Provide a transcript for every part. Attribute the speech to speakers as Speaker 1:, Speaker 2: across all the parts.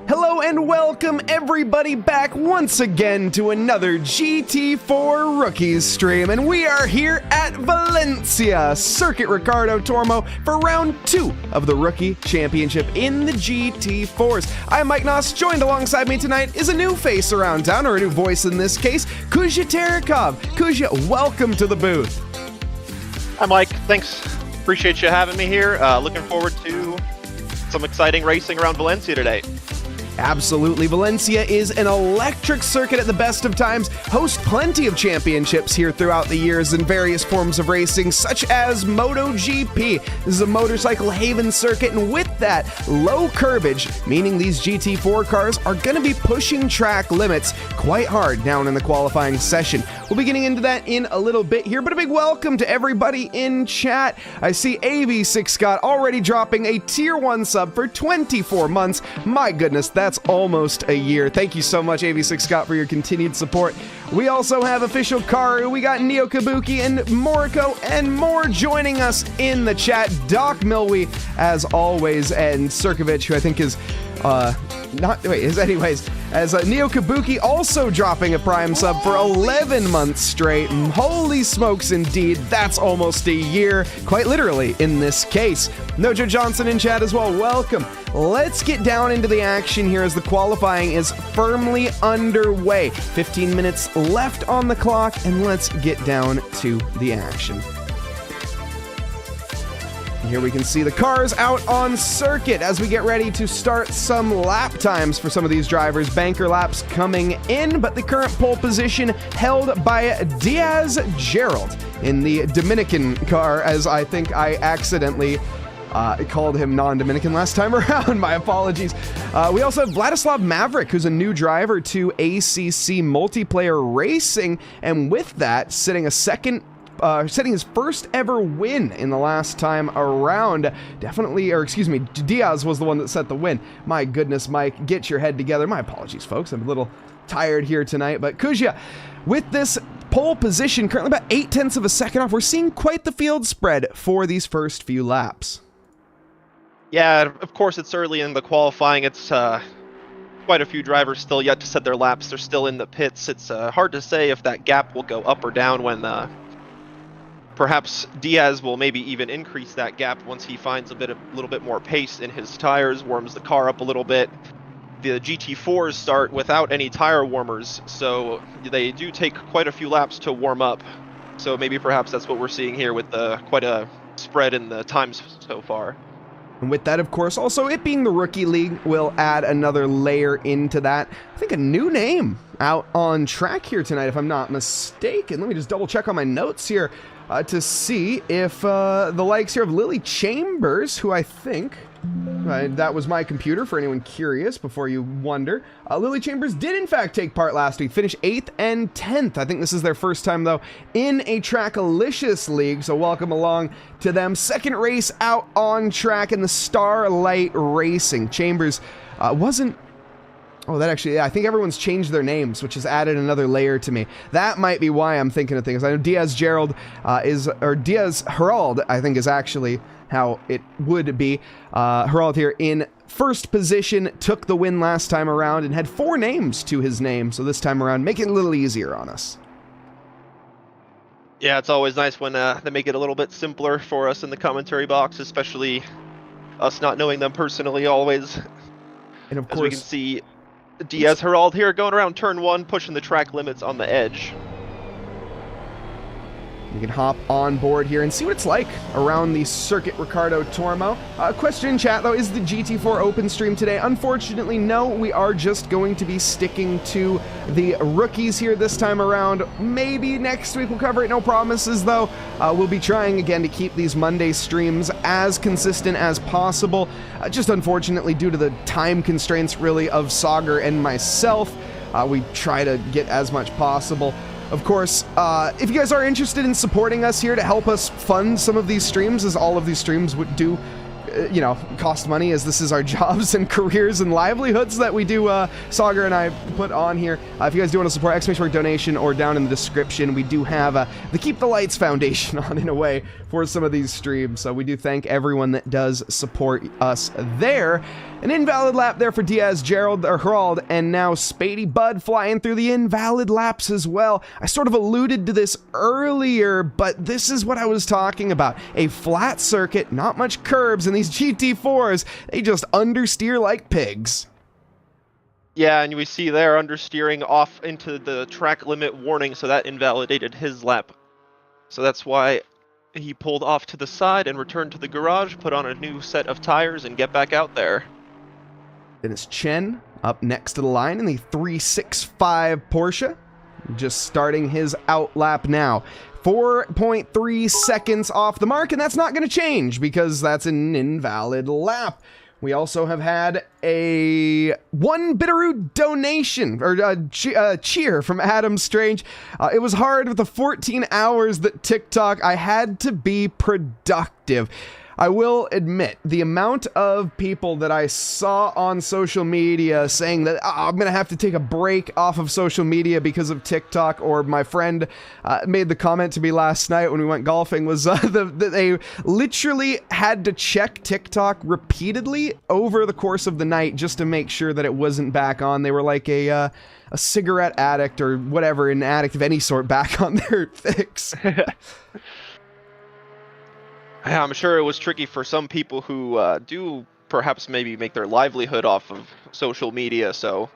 Speaker 1: Hello and welcome everybody back once again to another GT4 Rookies stream, and we are here at Valencia, Circuit Ricardo Tormo, for round 2 of the Rookie Championship in the GT4s. I'm Mike Nause. Joined alongside me tonight is a new face around town, or a new voice in this case, Kuzya Terekhov. Kuzya, welcome to the booth.
Speaker 2: Hi Mike, thanks. Appreciate you having me here. Looking forward to some exciting racing around Valencia today.
Speaker 1: Absolutely. Valencia is an electric circuit at the best of times, hosts plenty of championships here throughout the years in various forms of racing, such as MotoGP. This is a motorcycle haven circuit, and with that, low curbage, meaning these GT4 cars are going to be pushing track limits quite hard down in the qualifying session. We'll be getting into that in a little bit here, but a big welcome to everybody in chat. I see AV6 Scott already dropping a Tier 1 sub for 24 months. My goodness, that's almost a year. Thank you so much, AV6 Scott, for your continued support. We also have official Karu, we got Neo Kabuki and Moriko and more joining us in the chat. Doc Milwy, as always, and Sirkovich, who I think is as Neo Kabuki also dropping a Prime sub for 11 months straight. Holy smokes indeed, that's almost a year, quite literally in this case. Nojo Johnson in chat as well, welcome. Let's get down into the action here as the qualifying is firmly underway. 15 minutes left on the clock, and let's get down to the action. Here we can see the cars out on circuit as we get ready to start some lap times for some of these drivers. Banker laps coming in, but the current pole position held by Diaz Gerald in the Dominican car, as I think I accidentally called him non-Dominican last time around. My apologies. We also have Vladislav Maverick, who's a new driver to ACC Multiplayer Racing, and with that, setting his first ever win in the last time around. Diaz was the one that set the win. My goodness, Mike, get your head together. My apologies, folks. I'm a little tired here tonight, but Kuzya, with this pole position currently about 0.8 of a second off, we're seeing quite the field spread for these first few laps.
Speaker 2: Yeah, of course it's early in the qualifying. It's quite a few drivers still yet to set their laps. They're still in the pits. It's hard to say if that gap will go up or down when perhaps Diaz will maybe even increase that gap once he finds a little bit more pace in his tires, warms the car up a little bit. The GT4s start without any tire warmers, so they do take quite a few laps to warm up. So maybe perhaps that's what we're seeing here with quite a spread in the times so far.
Speaker 1: And with that, of course, also it being the Rookie League will add another layer into that. I think a new name out on track here tonight, if I'm not mistaken. Let me just double check on my notes here to see if the likes here of Lily Chambers, who I think, that was my computer for anyone curious before you wonder. Lily Chambers did in fact take part last week, finished 8th and 10th. I think this is their first time though in a Trackilicious League, so welcome along to them. Second race out on track in the Starlight Racing. Chambers wasn't... Oh, that actually, yeah, I think everyone's changed their names, which has added another layer to me. That might be why I'm thinking of things. I know Diaz Gerald Diaz Herald, I think is actually how it would be. Herald here in first position, took the win last time around and had 4 names to his name. So this time around, make it a little easier on us.
Speaker 2: Yeah, it's always nice when they make it a little bit simpler for us in the commentary box, especially us not knowing them personally always.
Speaker 1: And of course,
Speaker 2: as we can see Diaz Herald here going around turn 1, pushing the track limits on the edge.
Speaker 1: You can hop on board here and see what it's like around the Circuit Ricardo Tormo. Question in chat though, is the GT4 open stream today? Unfortunately, no. We are just going to be sticking to the rookies here this time around. Maybe next week we'll cover it, no promises though. We'll be trying again to keep these Monday streams as consistent as possible. Just unfortunately due to the time constraints really of Sagar and myself, we try to get as much possible. Of course, if you guys are interested in supporting us here to help us fund some of these streams, as all of these streams would do you know, cost money, as this is our jobs and careers and livelihoods that we do, Sagar and I put on here. If you guys do want to support, exclamation mark donation, or down in the description, we do have the Keep the Lights Foundation on, in a way, for some of these streams. So we do thank everyone that does support us there. An invalid lap there for Diaz, Gerald, or Herald, and now Spady Bud flying through the invalid laps as well. I sort of alluded to this earlier, but this is what I was talking about. A flat circuit, not much curbs, and these GT4s, they just understeer like pigs.
Speaker 2: Yeah, and we see there understeering off into the track limit warning, so that invalidated his lap. So that's why he pulled off to the side and returned to the garage, put on a new set of tires, and get back out there.
Speaker 1: Dennis Chen up next to the line in the 365 Porsche, just starting his out lap now. 4.3 seconds off the mark, and that's not going to change because that's an invalid lap. We also have had a one Bitterroot donation, or cheer from Adam Strange. It was hard with the 14 hours that TikTok, I had to be productive. I will admit, the amount of people that I saw on social media saying that I'm going to have to take a break off of social media because of TikTok, or my friend made the comment to me last night when we went golfing, was that they literally had to check TikTok repeatedly over the course of the night just to make sure that it wasn't back on. They were like a cigarette addict or whatever, an addict of any sort, back on their fix.
Speaker 2: I'm sure it was tricky for some people who do perhaps maybe make their livelihood off of social media, so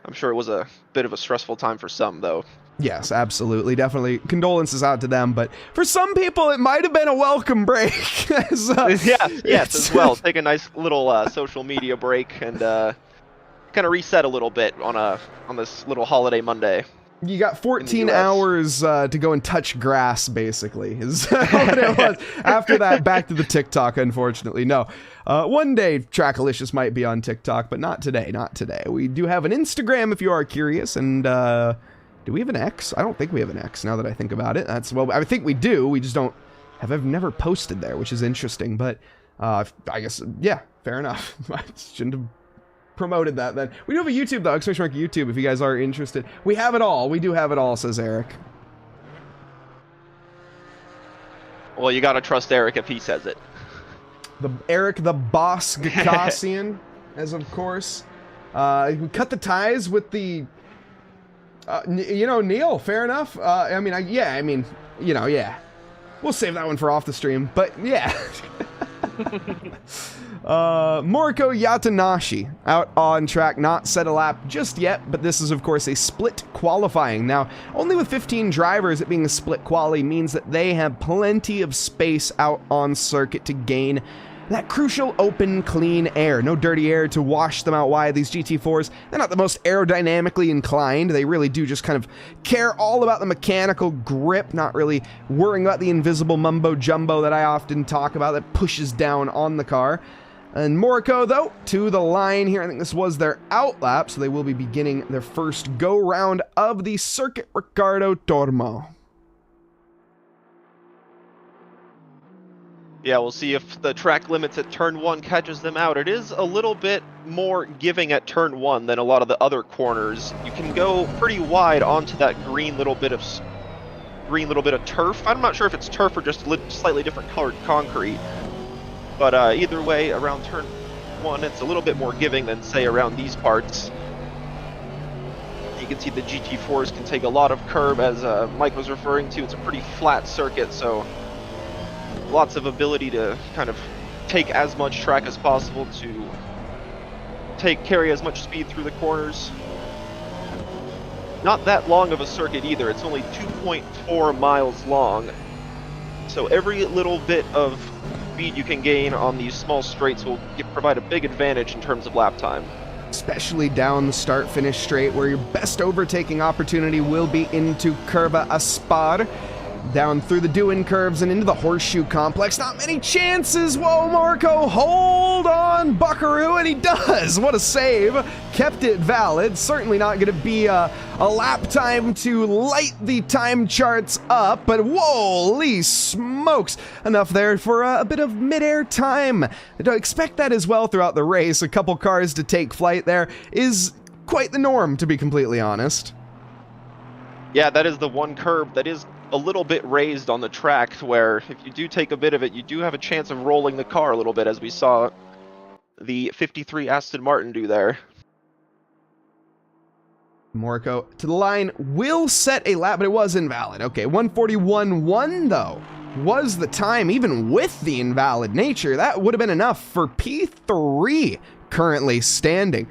Speaker 2: I'm sure it was a bit of a stressful time for some, though.
Speaker 1: Yes, absolutely. Definitely condolences out to them, but for some people it might have been a welcome break.
Speaker 2: Yes, as well. Take a nice little social media break and kind of reset a little bit on this little holiday Monday.
Speaker 1: You got 14 hours to go and touch grass, basically, is what it was. After that, back to the TikTok, unfortunately. No. One day, Trackalicious might be on TikTok, but not today, not today. We do have an Instagram, if you are curious, and do we have an X? I don't think we have an X, now that I think about it. Well, I think we do, we just don't I've never posted there, which is interesting, but I guess, yeah, fair enough. I shouldn't have promoted that then. We do have a YouTube though, exclamation mark YouTube, if you guys are interested. We have it all. We do have it all, says Eric.
Speaker 2: Well, you gotta trust Eric if he says it.
Speaker 1: Eric the Boss Gakassian, as of course. You cut the ties with the you know, Neil, fair enough. I mean, you know, yeah. We'll save that one for off the stream, but yeah. Moriko Yatanashi out on track, not set a lap just yet, but this is of course a split qualifying. Now, only with 15 drivers, it being a split quali means that they have plenty of space out on circuit to gain that crucial open, clean air. No dirty air to wash them out wide. These GT4s, they're not the most aerodynamically inclined. They really do just kind of care all about the mechanical grip, not really worrying about the invisible mumbo jumbo that I often talk about that pushes down on the car. And Moriko, though, to the line here. I think this was their out lap, so they will be beginning their first go-round of the Circuit Ricardo Tormo.
Speaker 2: Yeah, we'll see if the track limits at turn 1 catches them out. It is a little bit more giving at turn 1 than a lot of the other corners. You can go pretty wide onto that green little bit of turf. I'm not sure if it's turf or just slightly different colored concrete. But either way, around turn 1, it's a little bit more giving than, say, around these parts. You can see the GT4s can take a lot of curb, as Mike was referring to. It's a pretty flat circuit, so lots of ability to kind of take as much track as possible to carry as much speed through the corners. Not that long of a circuit either. It's only 2.4 miles long. So every little bit of speed you can gain on these small straights will provide a big advantage in terms of lap time.
Speaker 1: Especially down the start-finish straight, where your best overtaking opportunity will be into Curva Aspar. Down through the do-in curves and into the horseshoe complex. Not many chances. Whoa, Marco, hold on, Buckaroo, and he does. What a save. Kept it valid. Certainly not going to be a lap time to light the time charts up, but holy smokes. Enough there for a bit of mid-air time. Expect that as well throughout the race. A couple cars to take flight there is quite the norm, to be completely honest.
Speaker 2: Yeah, that is the one curb that is a little bit raised on the track, where if you do take a bit of it, you do have a chance of rolling the car a little bit, as we saw the 53 Aston Martin do there.
Speaker 1: Marco to the line, will set a lap, but it was invalid. Okay, 1:41.1 though was the time, even with the invalid nature. That would have been enough for P3 currently standing.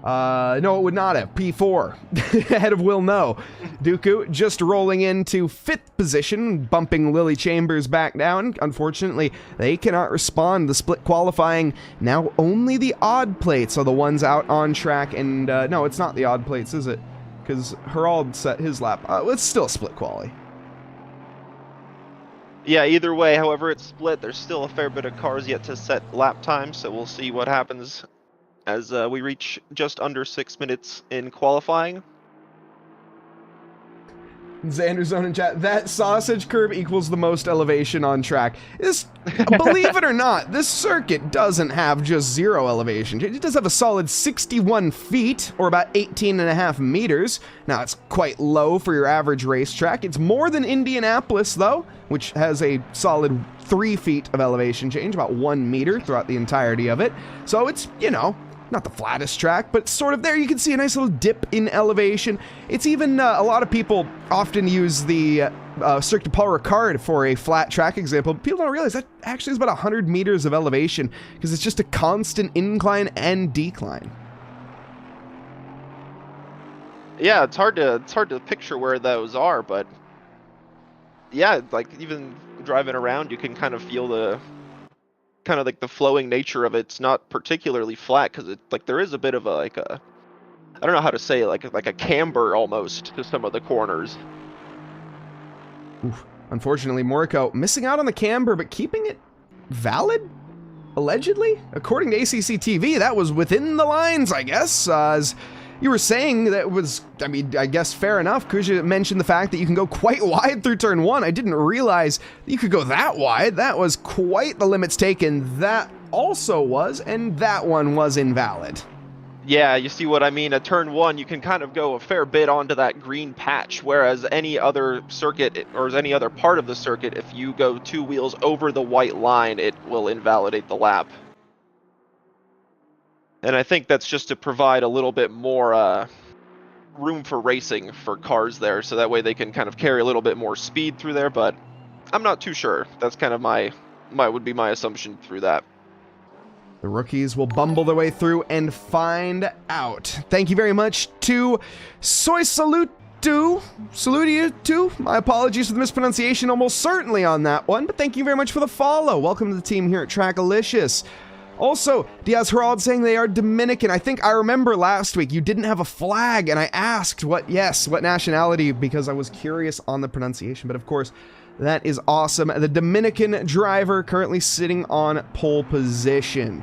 Speaker 1: No, it would not have. P4 ahead of Will No. Dooku just rolling into 5th position, bumping Lily Chambers back down. Unfortunately, they cannot respond. The split qualifying, now only the odd plates are the ones out on track. And no, it's not the odd plates, is it? Because Herald set his lap. It's still a split quali.
Speaker 2: Yeah, either way, however it's split, there's still a fair bit of cars yet to set lap time, so we'll see what happens as we reach just under 6 minutes in qualifying.
Speaker 1: Xander's Zone in chat, that sausage curb equals the most elevation on track. Believe it or not, this circuit doesn't have just 0 elevation. It does have a solid 61 feet, or about 18.5 meters. Now, it's quite low for your average racetrack. It's more than Indianapolis, though, which has a solid 3 feet of elevation change, about 1 meter throughout the entirety of it. So it's, you know, not the flattest track, but sort of there. You can see a nice little dip in elevation. It's even, a lot of people often use the Cirque du Paul Ricard for a flat track example, but people don't realize that actually is about 100 meters of elevation, because it's just a constant incline and decline.
Speaker 2: Yeah, it's hard to picture where those are, but yeah, like even driving around, you can kind of feel the kind of like the flowing nature of it. It's not particularly flat, because it, like, there is a bit of a, like a, I don't know how to say it, like a camber almost to some of the corners.
Speaker 1: Oof. Unfortunately, Morico missing out on the camber, but keeping it valid? Allegedly? According to ACC TV, that was within the lines, I guess. As you were saying, that was, I mean, I guess fair enough. Kuzya mentioned the fact that you can go quite wide through turn 1. I didn't realize that you could go that wide. That was quite the limits taken. That also was, and that one was invalid.
Speaker 2: Yeah, you see what I mean? At turn 1, you can kind of go a fair bit onto that green patch, whereas any other circuit, or any other part of the circuit, if you go 2 wheels over the white line, it will invalidate the lap. And I think that's just to provide a little bit more room for racing for cars there, so that way they can kind of carry a little bit more speed through there, but I'm not too sure. That's kind of would be my assumption through that.
Speaker 1: The rookies will bumble their way through and find out. Thank you very much to Soy Salutu. My apologies for the mispronunciation, almost certainly on that one, but thank you very much for the follow. Welcome to the team here at TRACKILICIOUS. Also, Diaz Herald saying they are Dominican. I think I remember last week you didn't have a flag, and I asked what nationality, because I was curious on the pronunciation, but of course, that is awesome. The Dominican driver currently sitting on pole position.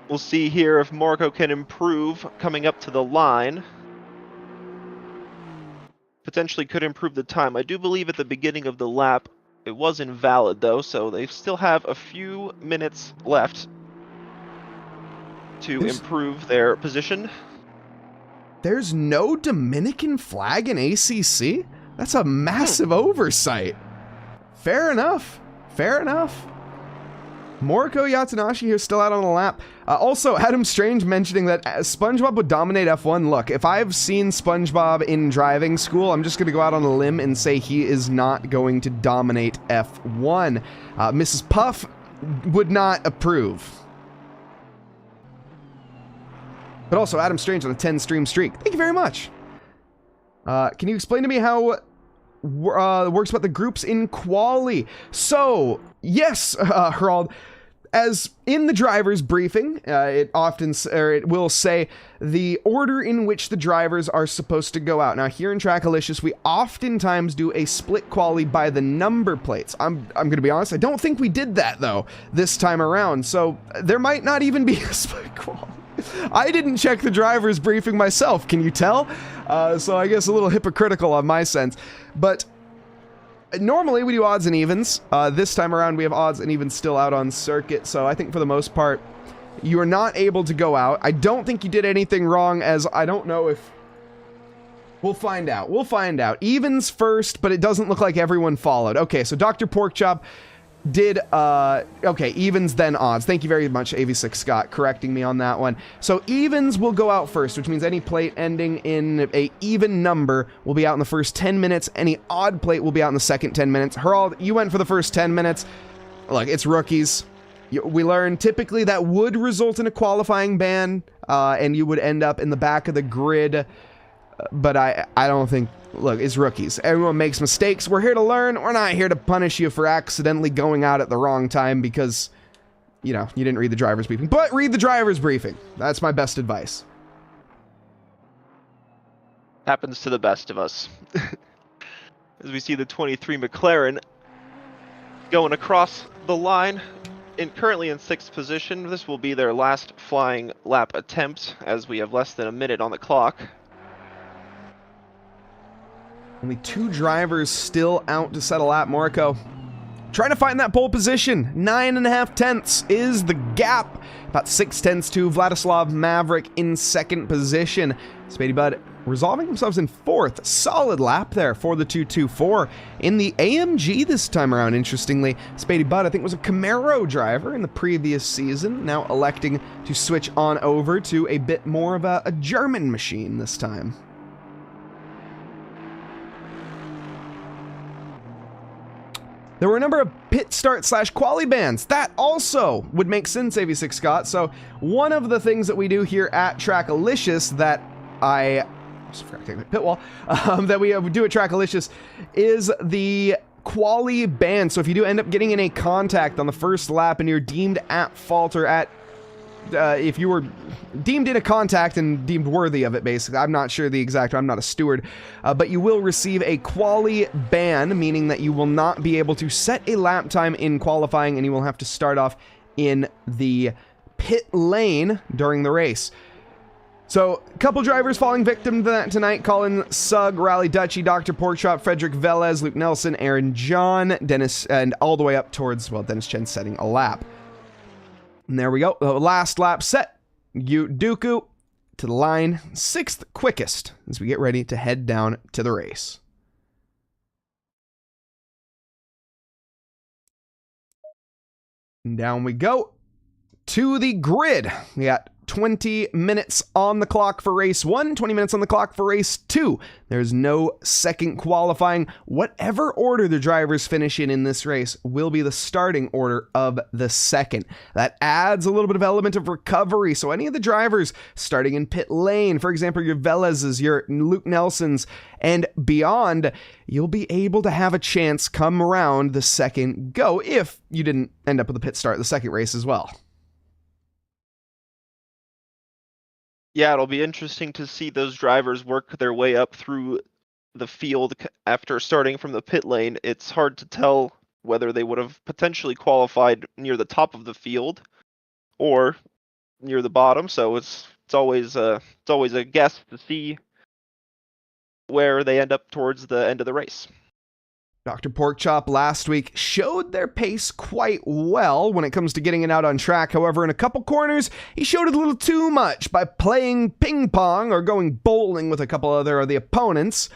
Speaker 2: We'll see here if Marco can improve coming up to the line. Potentially could improve the time. I do believe at the beginning of the lap, it was invalid though, so they still have a few minutes left to improve their position.
Speaker 1: There's no Dominican flag in ACC? That's a massive oversight. Fair enough. Fair enough. Moriko Yatanashi here still out on the lap. Also, Adam Strange mentioning that SpongeBob would dominate F1. Look, if I've seen SpongeBob in driving school, I'm just going to go out on a limb and say he is not going to dominate F1. Mrs. Puff would not approve. But also, Adam Strange on a 10-stream streak. Thank you very much. Can you explain to me how it works about the groups in quali? So, yes, Herald, as in the driver's briefing, it will say the order in which the drivers are supposed to go out. Now, here in Trackalicious, we oftentimes do a split quali by the number plates. I'm going to be honest, I don't think we did that, though, this time around, so there might not even be a split quali. I didn't check the driver's briefing myself, can you tell? So I guess a little hypocritical on my sense, but normally we do odds and evens. This time around we have odds and evens still out on circuit, so I think for the most part you are not able to go out. I don't think you did anything wrong, as I don't know if... We'll find out. We'll find out. Evens first, but it doesn't look like everyone followed. Okay, so Dr. Porkchop did, okay, evens then odds. Thank you very much, AV6 Scott, correcting me on that one. So evens will go out first, which means any plate ending in a even number will be out in the first 10 minutes. Any odd plate will be out in the second 10 minutes. Herald, you went for the first 10 minutes. Look, it's rookies. We learned typically that would result in a qualifying ban, and you would end up in the back of the grid. But I don't think... Look, it's rookies. Everyone makes mistakes. We're here to learn. We're not here to punish you for accidentally going out at the wrong time because, you know, you didn't read the driver's briefing. But read the driver's briefing. That's my best advice.
Speaker 2: Happens to the best of us. As we see the 23 McLaren going across the line, currently in 6th position. This will be their last flying lap attempt, as we have less than a minute on the clock.
Speaker 1: Only 2 drivers still out to set a lap. Moriko trying to find that pole position. 9.5 tenths is the gap. About 6 tenths to Vladislav Maverick in 2nd position. Spadey Bud resolving themselves in 4th. Solid lap there for the 224. In the AMG this time around, interestingly, Spadey Bud, I think, was a Camaro driver in the previous season. Now electing to switch on over to a bit more of a German machine this time. There were a number of pit start / quali bans. That also would make sense, AV6 Scott. So one of the things that we do here at Trackalicious that I forgot to take my pit wall, that we do at Trackalicious is the quali ban. So if you do end up getting in a contact on the first lap and you're deemed at fault, or at if you were deemed in a contact and deemed worthy of it, basically. I'm not sure the exact, I'm not a steward, but you will receive a quali ban, meaning that you will not be able to set a lap time in qualifying, and you will have to start off in the pit lane during the race. So, a couple drivers falling victim to that tonight. Colin Sugg, Rally Dutchy, Dr. Porkchop, Frederick Velez, Luke Nelson, Aaron John, Dennis, and all the way up towards, well, Dennis Chen setting a lap. And there we go. The last lap set. Dooku to the line. 6th quickest as we get ready to head down to the race. And down we go to the grid. We got 20 minutes on the clock for race 1, 20 minutes on the clock for race 2. There's no second qualifying. Whatever order the drivers finish in this race will be the starting order of the second. That adds a little bit of element of recovery. So any of the drivers starting in pit lane, for example, your Velez's, your Luke Nelson's, and beyond, you'll be able to have a chance come around the second go if you didn't end up with a pit start the second race as well.
Speaker 2: Yeah, it'll be interesting to see those drivers work their way up through the field after starting from the pit lane. It's hard to tell whether they would have potentially qualified near the top of the field or near the bottom, so it's always a guess to see where they end up towards the end of the race.
Speaker 1: Dr. Porkchop last week showed their pace quite well when it comes to getting it out on track. However, in a couple corners, he showed it a little too much by playing ping pong or going bowling with a couple other of the opponents.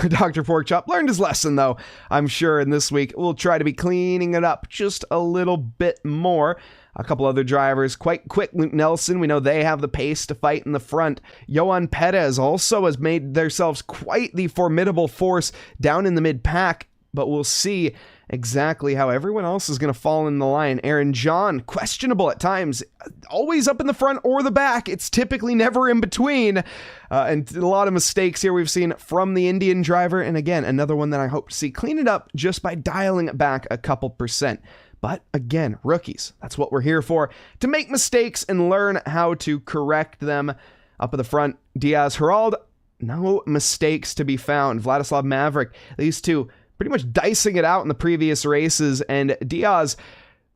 Speaker 1: Dr. Porkchop learned his lesson, though, I'm sure, and this week we'll try to be cleaning it up just a little bit more. A couple other drivers quite quick. Luke Nelson, we know they have the pace to fight in the front. Johan Perez also has made themselves quite the formidable force down in the mid-pack. But we'll see exactly how everyone else is going to fall in the line. Aaron John, questionable at times, always up in the front or the back. It's typically never in between. And a lot of mistakes here we've seen from the Indian driver. And again, another one that I hope to see clean it up just by dialing it back a couple percent. But again, rookies, that's what we're here for, to make mistakes and learn how to correct them. Up at the front, Diaz, Herald, no mistakes to be found. Vladislav Maverick, these two pretty much dicing it out in the previous races, and Diaz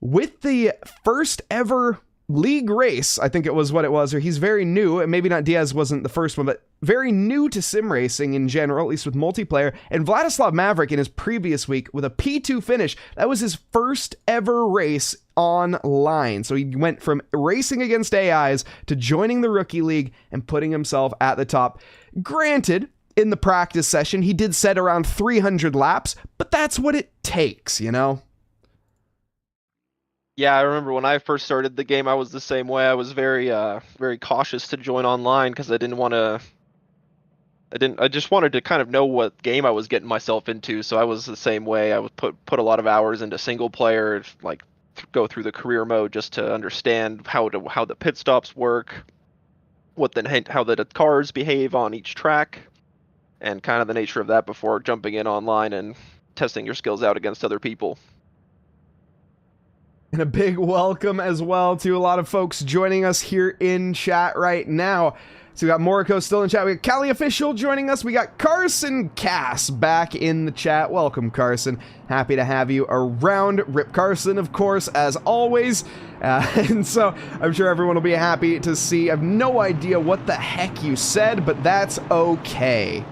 Speaker 1: with the first ever league race, I think it was what it was, or he's very new, and maybe not Diaz wasn't the first one, but very new to sim racing in general, at least with multiplayer. And Vladislav Maverick in his previous week with a P2 finish, that was his first ever race online. So he went from racing against AIs to joining the rookie league and putting himself at the top. Granted, in the practice session, he did set around 300 laps, but that's what it takes, you know?
Speaker 2: Yeah, I remember when I first started the game, I was the same way. I was very cautious to join online because I didn't want to. I just wanted to kind of know what game I was getting myself into. So I was the same way. I would put a lot of hours into single player, like go through the career mode just to understand how the pit stops work, how the cars behave on each track, and kind of the nature of that before jumping in online and testing your skills out against other people.
Speaker 1: And a big welcome as well to a lot of folks joining us here in chat right now. So we got Moriko still in chat. We got Cali Official joining us. We got Carson Cass back in the chat. Welcome, Carson. Happy to have you around. Rip Carson, of course, as always. And so I'm sure everyone will be happy to see. I have no idea what the heck you said, but that's okay.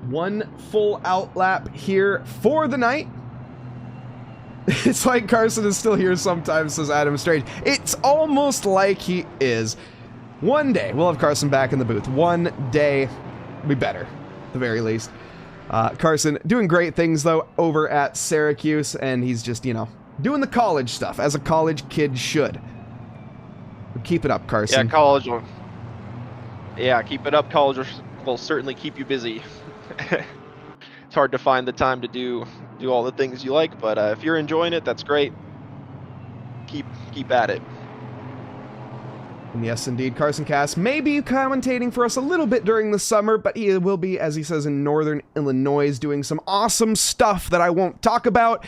Speaker 1: One full out lap here for the night. It's like Carson is still here sometimes, says Adam Strange. It's almost like he is. One day, we'll have Carson back in the booth. One day, be better, at the very least. Carson doing great things, though, over at Syracuse, and he's just, you know, doing the college stuff, as a college kid should. Keep it up, Carson.
Speaker 2: Yeah, college will... Yeah, keep it up. College will certainly keep you busy. It's hard to find the time to do all the things you like, but if you're enjoying it, that's great. Keep at it.
Speaker 1: And yes, indeed, Carson Cass may be commentating for us a little bit during the summer, but he will be, as he says, in Northern Illinois, doing some awesome stuff that I won't talk about,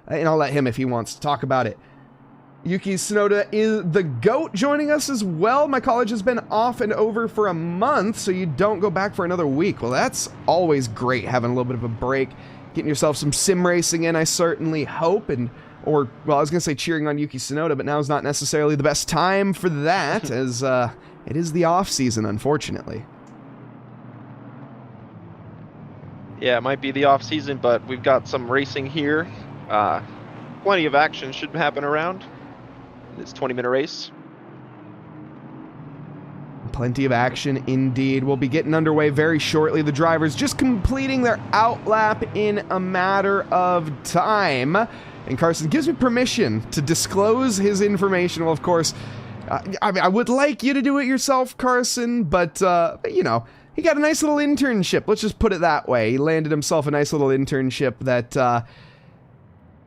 Speaker 1: and I'll let him if he wants to talk about it. Yuki Tsunoda is the GOAT joining us as well. My college has been off and over for a month, so you don't go back for another week. Well, that's always great, having a little bit of a break, getting yourself some sim racing in, I certainly hope, well, I was going to say cheering on Yuki Tsunoda, but now is not necessarily the best time for that, as it is the off season, unfortunately.
Speaker 2: Yeah, it might be the off season, but we've got some racing here. Plenty of action should happen around. It's a 20-minute race.
Speaker 1: Plenty of action indeed. We'll be getting underway very shortly. The drivers just completing their outlap in a matter of time. And Carson gives me permission to disclose his information. Well, of course, I would like you to do it yourself, Carson, but, you know, he got a nice little internship. Let's just put it that way. He landed himself a nice little internship that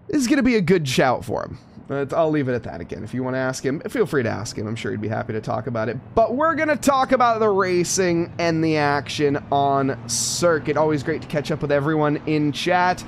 Speaker 1: is going to be a good shout for him. But I'll leave it at that again. If you want to ask him, feel free to ask him. I'm sure he'd be happy to talk about it. But we're going to talk about the racing and the action on circuit. Always great to catch up with everyone in chat.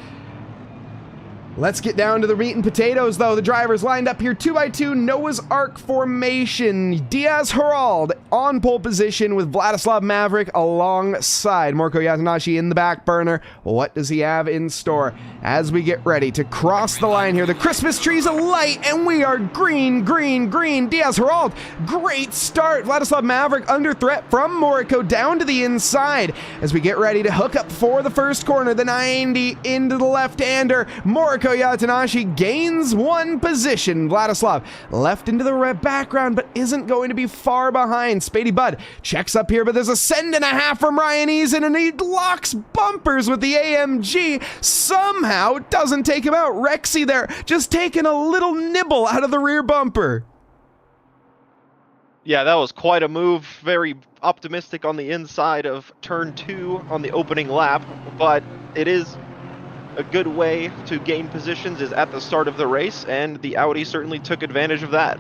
Speaker 1: Let's get down to the meat and potatoes, though. The drivers lined up here 2x2, Noah's Ark formation. Diaz Herald on pole position with Vladislav Maverick alongside Moriko Yatanashi in the back burner. What does he have in store as we get ready to cross the line here? The Christmas tree's alight, and we are green, green, green. Diaz Herald, great start. Vladislav Maverick under threat from Moriko down to the inside as we get ready to hook up for the first corner. The 90 into the left-hander. Moriko Yatanashi gains one position. Vladislav left into the background, but isn't going to be far behind. Spady Bud checks up here, but there's a send and a half from Ryan Eason, and he locks bumpers with the AMG. Somehow doesn't take him out. Rexy there, just taking a little nibble out of the rear bumper.
Speaker 2: Yeah, that was quite a move. Very optimistic on the inside of turn 2 on the opening lap, but it is a good way to gain positions is at the start of the race, and the Audi certainly took advantage of that.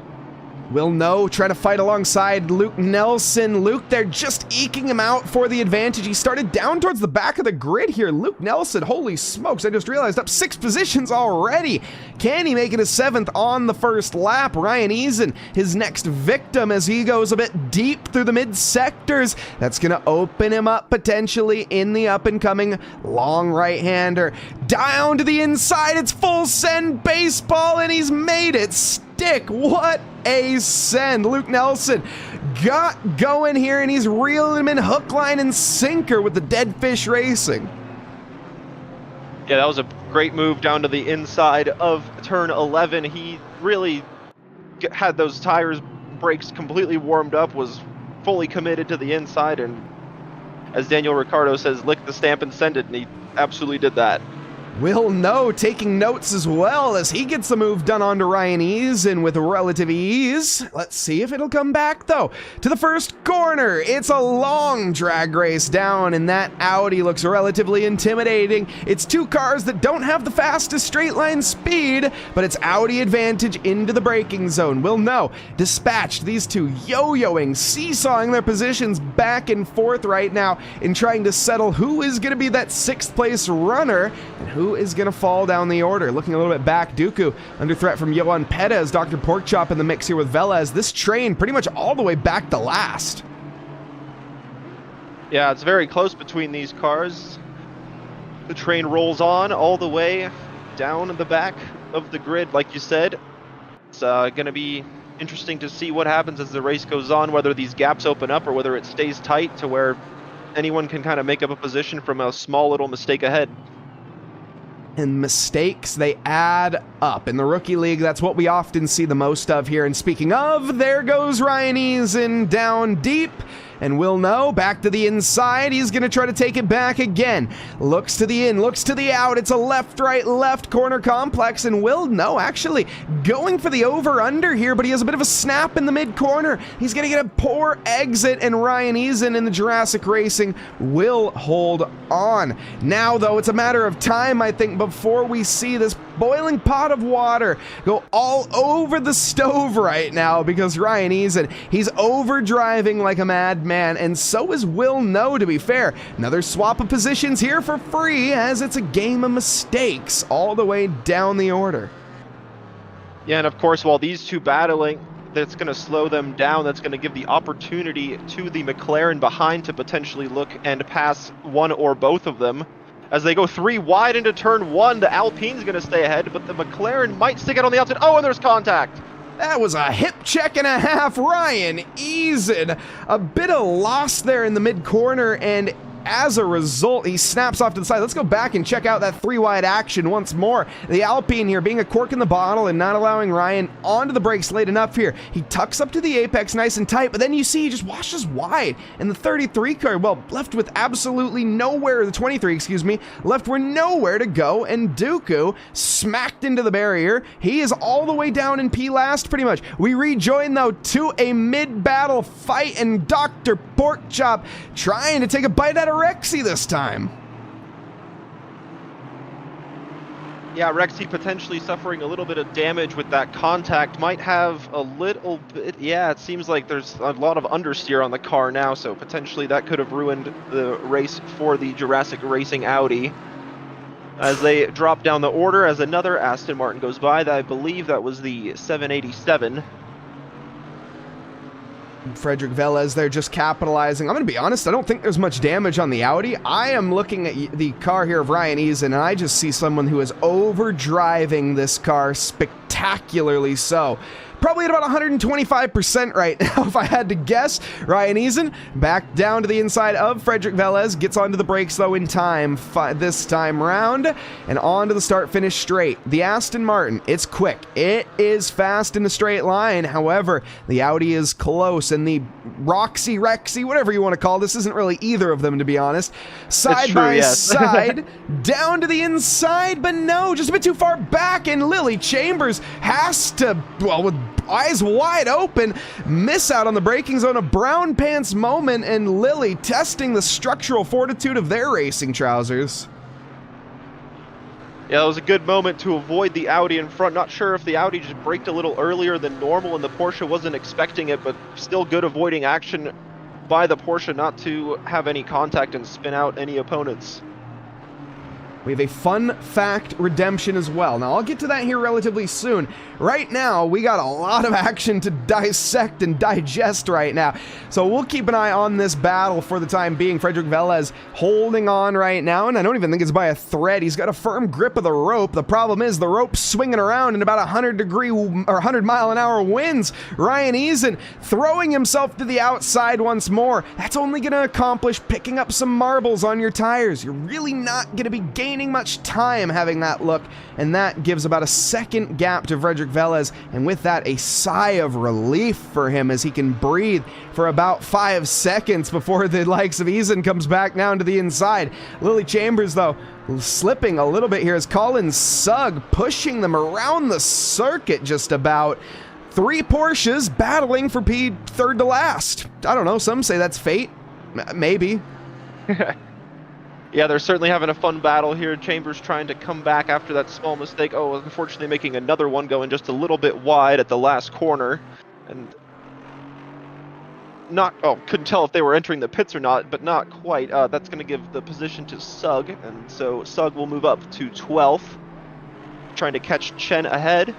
Speaker 1: Will No try to fight alongside Luke Nelson. Luke, they're just eking him out for the advantage. He started down towards the back of the grid here. Luke Nelson, holy smokes, I just realized, up 6 positions already. Can he make it a 7th on the first lap? Ryan Eason, his next victim as he goes a bit deep through the mid-sectors. That's going to open him up potentially in the up-and-coming long right-hander. Down to the inside, it's full send baseball, and he's made it stick. What a send. Luke Nelson got going here, and he's reeling him in hook, line, and sinker with the Dead Fish Racing.
Speaker 2: Yeah, that was a great move down to the inside of turn 11. He really had those tires, brakes completely warmed up, was fully committed to the inside, and as Daniel Ricciardo says, lick the stamp and send it, and he absolutely did that.
Speaker 1: Will No taking notes as well as he gets the move done onto Ryan Eason with relative ease. Let's see if it'll come back though. To the first corner, it's a long drag race down, and that Audi looks relatively intimidating. It's 2 cars that don't have the fastest straight line speed, but it's Audi advantage into the braking zone. Will No dispatched these 2 yo-yoing, seesawing their positions back and forth right now in trying to settle who is going to be that 6th place runner and who is going to fall down the order. Looking a little bit back, Dooku under threat from Johan Pettis, Dr. Porkchop in the mix here with Velez. This train pretty much all the way back to last.
Speaker 2: Yeah, it's very close between these cars. The train rolls on all the way down the back of the grid, like you said. It's going to be interesting to see what happens as the race goes on, whether these gaps open up or whether it stays tight to where anyone can kind of make up a position from a small little mistake ahead.
Speaker 1: And mistakes, they add up. In the Rookie League, that's what we often see the most of here. And speaking of, there goes Ryan Eason down deep. And Will No back to the inside. He's going to try to take it back again. Looks to the in, looks to the out. It's a left, right, left corner complex. And Will No actually going for the over-under here, but he has a bit of a snap in the mid-corner. He's going to get a poor exit, and Ryan Eason in the Jurassic Racing will hold on. Now, though, it's a matter of time, I think, before we see this boiling pot of water go all over the stove right now, because Ryan Eason, he's overdriving like a madman, and so is Will No, to be fair. Another swap of positions here for free, as it's a game of mistakes all the way down the order.
Speaker 2: Yeah, and of course, while these 2 battling, that's going to slow them down. That's going to give the opportunity to the McLaren behind to potentially look and pass one or both of them. As they go 3 wide into turn 1, the Alpine's going to stay ahead, but the McLaren might stick it on the outside. Oh, and there's contact.
Speaker 1: That was a hip check and a half. Ryan Eason, a bit of loss there in the mid-corner, and as a result, he snaps off to the side. Let's go back and check out that 3-wide action once more. The Alpine here being a cork in the bottle and not allowing Ryan onto the brakes late enough here. He tucks up to the apex nice and tight, but then you see he just washes wide. And the 33 car, well, left with absolutely nowhere, the 23, excuse me, left with nowhere to go, and Dooku smacked into the barrier. He is all the way down in P last, pretty much. We rejoin, though, to a mid-battle fight, and Dr. Porkchop trying to take a bite out of Rexy this time.
Speaker 2: Yeah, Rexy potentially suffering a little bit of damage with that contact. Might have a little bit, yeah, it seems like there's a lot of understeer on the car now, so potentially that could have ruined the race for the Jurassic Racing Audi. As they drop down the order, as another Aston Martin goes by, I believe that was the 787.
Speaker 1: Frederick Velez there just capitalizing. I'm going to be honest, I don't think there's much damage on the Audi. I am looking at the car here of Ryan Eason, and I just see someone who is overdriving this car spectacularly so. Probably at about 125% right now, if I had to guess. Ryan Eason back down to the inside of Frederick Velez. Gets onto the brakes, though, in time this time round. And on to the start-finish straight. The Aston Martin, it's quick. It is fast in a straight line. However, the Audi is close. And the Roxy, Rexy, whatever you want to call this, isn't really either of them, to be honest. Side by side, down to the inside, but no, just a bit too far back. And Lily Chambers has to, well, with eyes wide open, miss out on the braking zone, a brown pants moment, and Lily testing the structural fortitude of their racing trousers.
Speaker 2: Yeah, it was a good moment to avoid the Audi in front. Not sure if the Audi just braked a little earlier than normal and the Porsche wasn't expecting it, but still good avoiding action by the Porsche not to have any contact and spin out any opponents.
Speaker 1: We have a fun fact redemption as well. Now, I'll get to that here relatively soon. Right now, we got a lot of action to dissect and digest right now. So we'll keep an eye on this battle for the time being. Frederick Velez holding on right now, and I don't even think it's by a thread. He's got a firm grip of the rope. The problem is the rope's swinging around in about 100-mile-an-hour winds. Ryan Eason throwing himself to the outside once more. That's only going to accomplish picking up some marbles on your tires. You're really not going to be gaining much time having that look, and that gives about a second gap to Frederick Velez, and with that, a sigh of relief for him as he can breathe for about 5 seconds before the likes of Eason comes back down to the inside. Lily Chambers, though, slipping a little bit here as Colin Sugg pushing them around the circuit just about. 3 Porsches battling for third to last. I don't know, some say that's fate. Maybe.
Speaker 2: Yeah, they're certainly having a fun battle here. Chambers trying to come back after that small mistake. Oh, unfortunately making another one going just a little bit wide at the last corner. And couldn't tell if they were entering the pits or not, but not quite. That's going to give the position to Sugg, and so Sugg will move up to 12th. Trying to catch Chen ahead.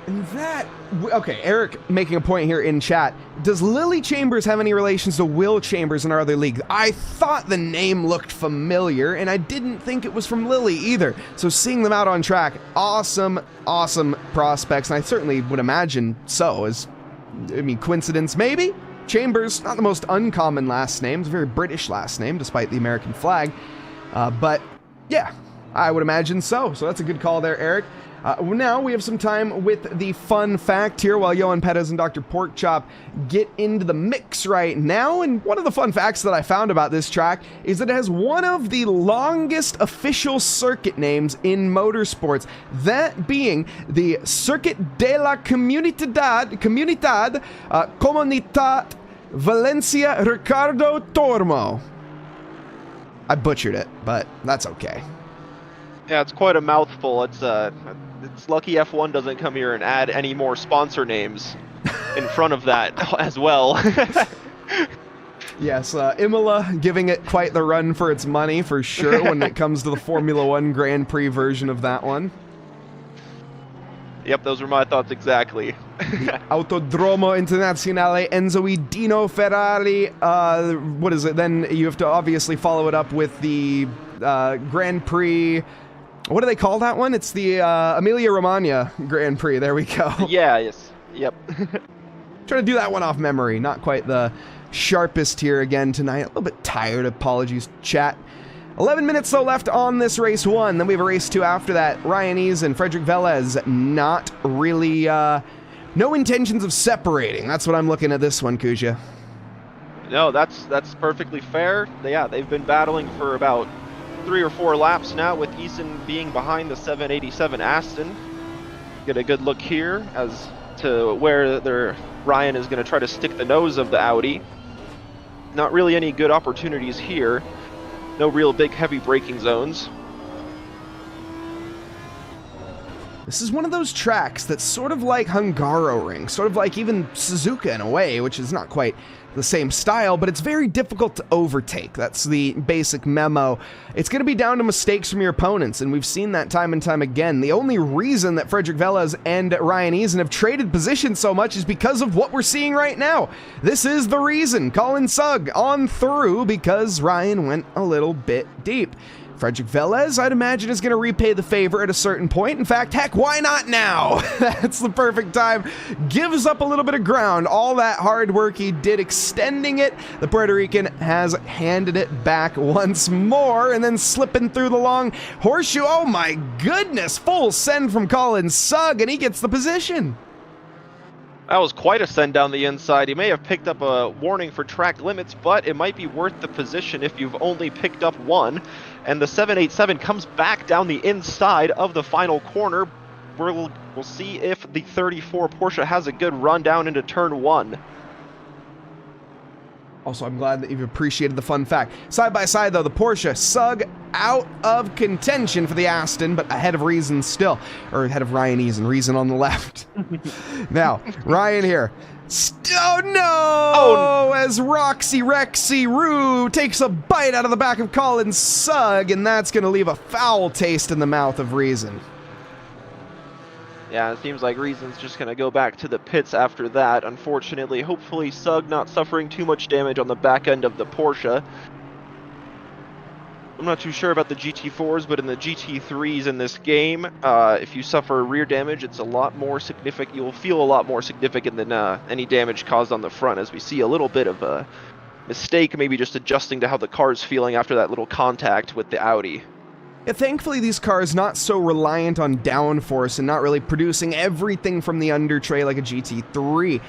Speaker 1: And that, okay, Eric making a point here in chat. Does Lily Chambers have any relations to Will Chambers in our other league? I thought the name looked familiar, and I didn't think it was from Lily either. So seeing them out on track, awesome, awesome prospects, and I certainly would imagine so. Coincidence maybe? Chambers, not the most uncommon last name. It's a very British last name, despite the American flag. But yeah, I would imagine so. So that's a good call there, Eric. Now we have some time with the fun fact here while Johan Pettis and Dr. Porkchop get into the mix right now. And one of the fun facts that I found about this track is that it has one of the longest official circuit names in motorsports, that being the Circuit de la Comunidad Valencia Ricardo Tormo. I butchered it, but that's okay.
Speaker 2: Yeah, it's quite a mouthful. It's lucky F1 doesn't come here and add any more sponsor names in front of that as well.
Speaker 1: Yes, Imola giving it quite the run for its money for sure when it comes to the Formula One Grand Prix version of that one.
Speaker 2: Yep, those were my thoughts exactly.
Speaker 1: Autodromo Internazionale Enzo E. Dino Ferrari. What is it? Then you have to obviously follow it up with the Grand Prix. What do they call that one? It's the Emilia-Romagna Grand Prix. There we go.
Speaker 2: Yeah, yes. Yep.
Speaker 1: Trying to do that one off memory. Not quite the sharpest here again tonight. A little bit tired. Apologies, chat. 11 minutes though left on this race 1. Then we have a race 2 after that. Ryan Eason and Frederick Velez not really, no intentions of separating. That's what I'm looking at this one, Kuzya.
Speaker 2: No, that's perfectly fair. Yeah, they've been battling for about 3 or 4 laps now, with Eason being behind the 787 Aston. Get a good look here as to where Ryan is going to try to stick the nose of the Audi. Not really any good opportunities here. No real big heavy braking zones.
Speaker 1: This is one of those tracks that's sort of like Hungaroring, sort of like even Suzuka in a way, which is not quite the same style, but it's very difficult to overtake. That's the basic memo. It's going to be down to mistakes from your opponents, and we've seen that time and time again. The only reason that Frederick Velez and Ryan Eason have traded positions so much is because of what we're seeing right now. This is the reason. Colin Sugg on through because Ryan went a little bit deep. Frederick Velez, I'd imagine, is going to repay the favor at a certain point. In fact, heck, why not now? That's the perfect time. Gives up a little bit of ground. All that hard work he did extending it. The Puerto Rican has handed it back once more and then slipping through the long horseshoe. Oh my goodness. Full send from Colin Sugg, and he gets the position.
Speaker 2: That was quite a send down the inside. He may have picked up a warning for track limits, but it might be worth the position if you've only picked up one. And the 787 comes back down the inside of the final corner. We'll see if the 34 Porsche has a good run down into turn 1.
Speaker 1: Also, I'm glad that you've appreciated the fun fact. Side by side, though, the Porsche Sug out of contention for the Aston, but ahead of Reason still. Or ahead of Ryan Eason. Reason on the left. Now, Ryan here. Oh no!
Speaker 2: Oh.
Speaker 1: As Roxy Rexy Roo takes a bite out of the back of Colin's Sug, and that's going to leave a foul taste in the mouth of Reason.
Speaker 2: Yeah, it seems like Reason's just going to go back to the pits after that. Unfortunately, hopefully Sug not suffering too much damage on the back end of the Porsche. I'm not too sure about the GT4s, but in the GT3s in this game, if you suffer rear damage, it's a lot more significant. You'll feel a lot more significant than any damage caused on the front, as we see a little bit of a mistake, maybe just adjusting to how the car is feeling after that little contact with the Audi.
Speaker 1: Yeah, thankfully, these cars not so reliant on downforce and not really producing everything from the under tray like a GT3.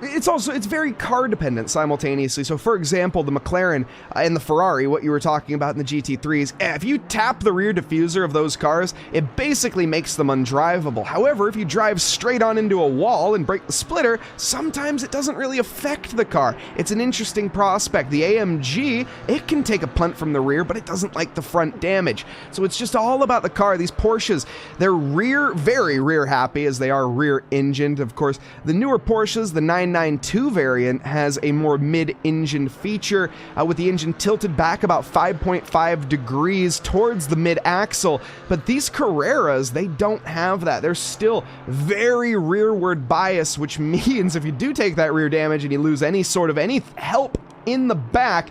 Speaker 1: It's very car dependent simultaneously. So, for example, the McLaren and the Ferrari, what you were talking about in the GT3s, if you tap the rear diffuser of those cars, it basically makes them undrivable. However, if you drive straight on into a wall and break the splitter, sometimes it doesn't really affect the car. It's an interesting prospect. The AMG, it can take a punt from the rear, but it doesn't like the front damage. So it's just all about the car. These Porsches, they're very rear happy as they are rear engined. Of course, the newer Porsches, the 992 variant, has a more mid-engine feature with the engine tilted back about 5.5 degrees towards the mid-axle. But these Carreras, they don't have that. They're still very rearward bias, which means if you do take that rear damage and you lose any help in the back,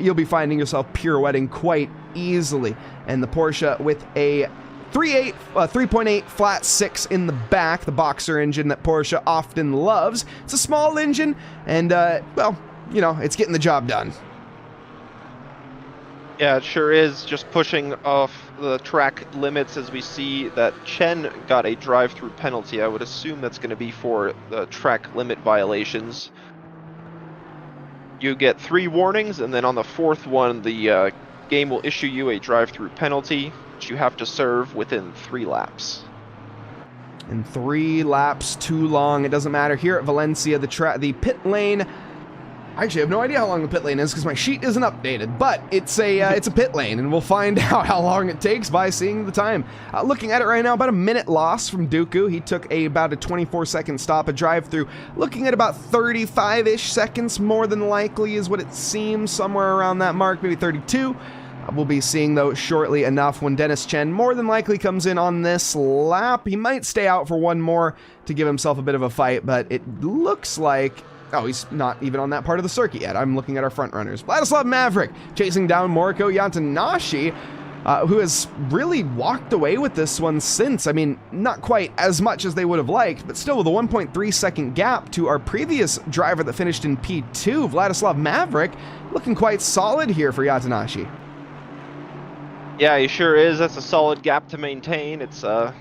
Speaker 1: you'll be finding yourself pirouetting quite easily. And the Porsche with a 3.8 flat 6 in the back, the boxer engine that Porsche often loves. It's a small engine, and, well, you know, it's getting the job done.
Speaker 2: Yeah, it sure is. Just pushing off the track limits as we see that Chen got a drive-through penalty. I would assume that's going to be for the track limit violations. You get 3 warnings, and then on the 4th one, the game will issue you a drive-through penalty, which you have to serve within 3 laps.
Speaker 1: And 3 laps too long. It doesn't matter. Here at Valencia, the pit lane. I actually have no idea how long the pit lane is because my sheet isn't updated, but it's a pit lane, and we'll find out how long it takes by seeing the time. Looking at it right now, about a minute loss from Dooku. He took about a 24-second stop, a drive-through. Looking at about 35-ish seconds, more than likely, is what it seems, somewhere around that mark, maybe 32. We'll be seeing, though, shortly enough when Dennis Chen more than likely comes in on this lap. He might stay out for one more to give himself a bit of a fight, but it looks like... Oh, he's not even on that part of the circuit yet. I'm looking at our front runners. Vladislav Maverick chasing down Moriko Yatanashi, who has really walked away with this one since. I mean, not quite as much as they would have liked, but still with a 1.3 second gap to our previous driver that finished in P2, Vladislav Maverick, looking quite solid here for Yatanashi.
Speaker 2: Yeah, he sure is. That's a solid gap to maintain. It's that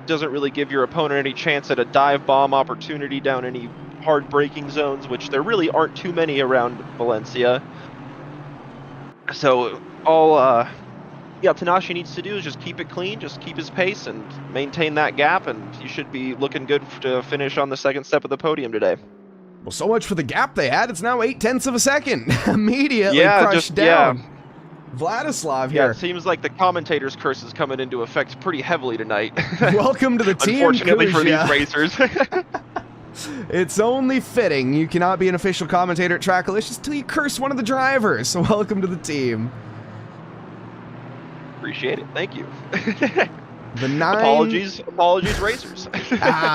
Speaker 2: doesn't really give your opponent any chance at a dive bomb opportunity down any hard braking zones, which there really aren't too many around Valencia. So all Tanashi needs to do is just keep it clean, just keep his pace and maintain that gap, and you should be looking good to finish on the second step of the podium today.
Speaker 1: Well, so much for the gap they had. It's now 0.8 of a second. Immediately crushed down.
Speaker 2: Yeah.
Speaker 1: Vladislav here.
Speaker 2: Yeah, it seems like the commentator's curse is coming into effect pretty heavily tonight.
Speaker 1: Welcome to the team,
Speaker 2: unfortunately
Speaker 1: Kuzya.
Speaker 2: for these racers.
Speaker 1: It's only fitting. You cannot be an official commentator at TRACKILICIOUS until you curse one of the drivers. So welcome to the team.
Speaker 2: Appreciate it. Thank you.
Speaker 1: The 9...
Speaker 2: Apologies, racers.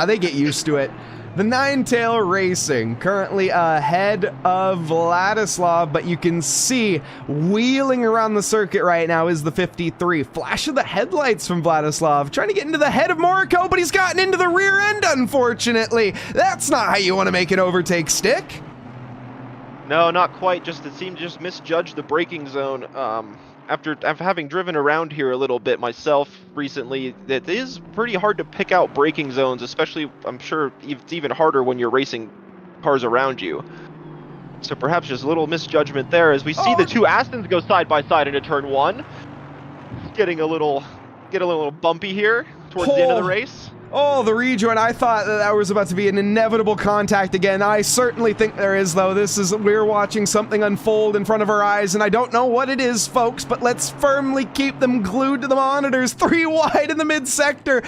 Speaker 1: They get used to it. The Nine-Tail Racing, currently ahead of Vladislav, but you can see wheeling around the circuit right now is the 53. Flash of the headlights from Vladislav, trying to get into the head of Moriko, but he's gotten into the rear end, unfortunately. That's not how you want to make an overtake stick.
Speaker 2: No, not quite. It seemed just misjudged the braking zone. After having driven around here a little bit myself recently, it is pretty hard to pick out braking zones, especially, I'm sure it's even harder when you're racing cars around you. So perhaps just a little misjudgment there as we see the two Astons go side by side into turn 1. Getting a little bumpy here towards the end of the race.
Speaker 1: Oh, the rejoin. I thought that was about to be an inevitable contact again. I certainly think there is, though. We're watching something unfold in front of our eyes, and I don't know what it is, folks, but let's firmly keep them glued to the monitors. 3 wide in the mid-sector.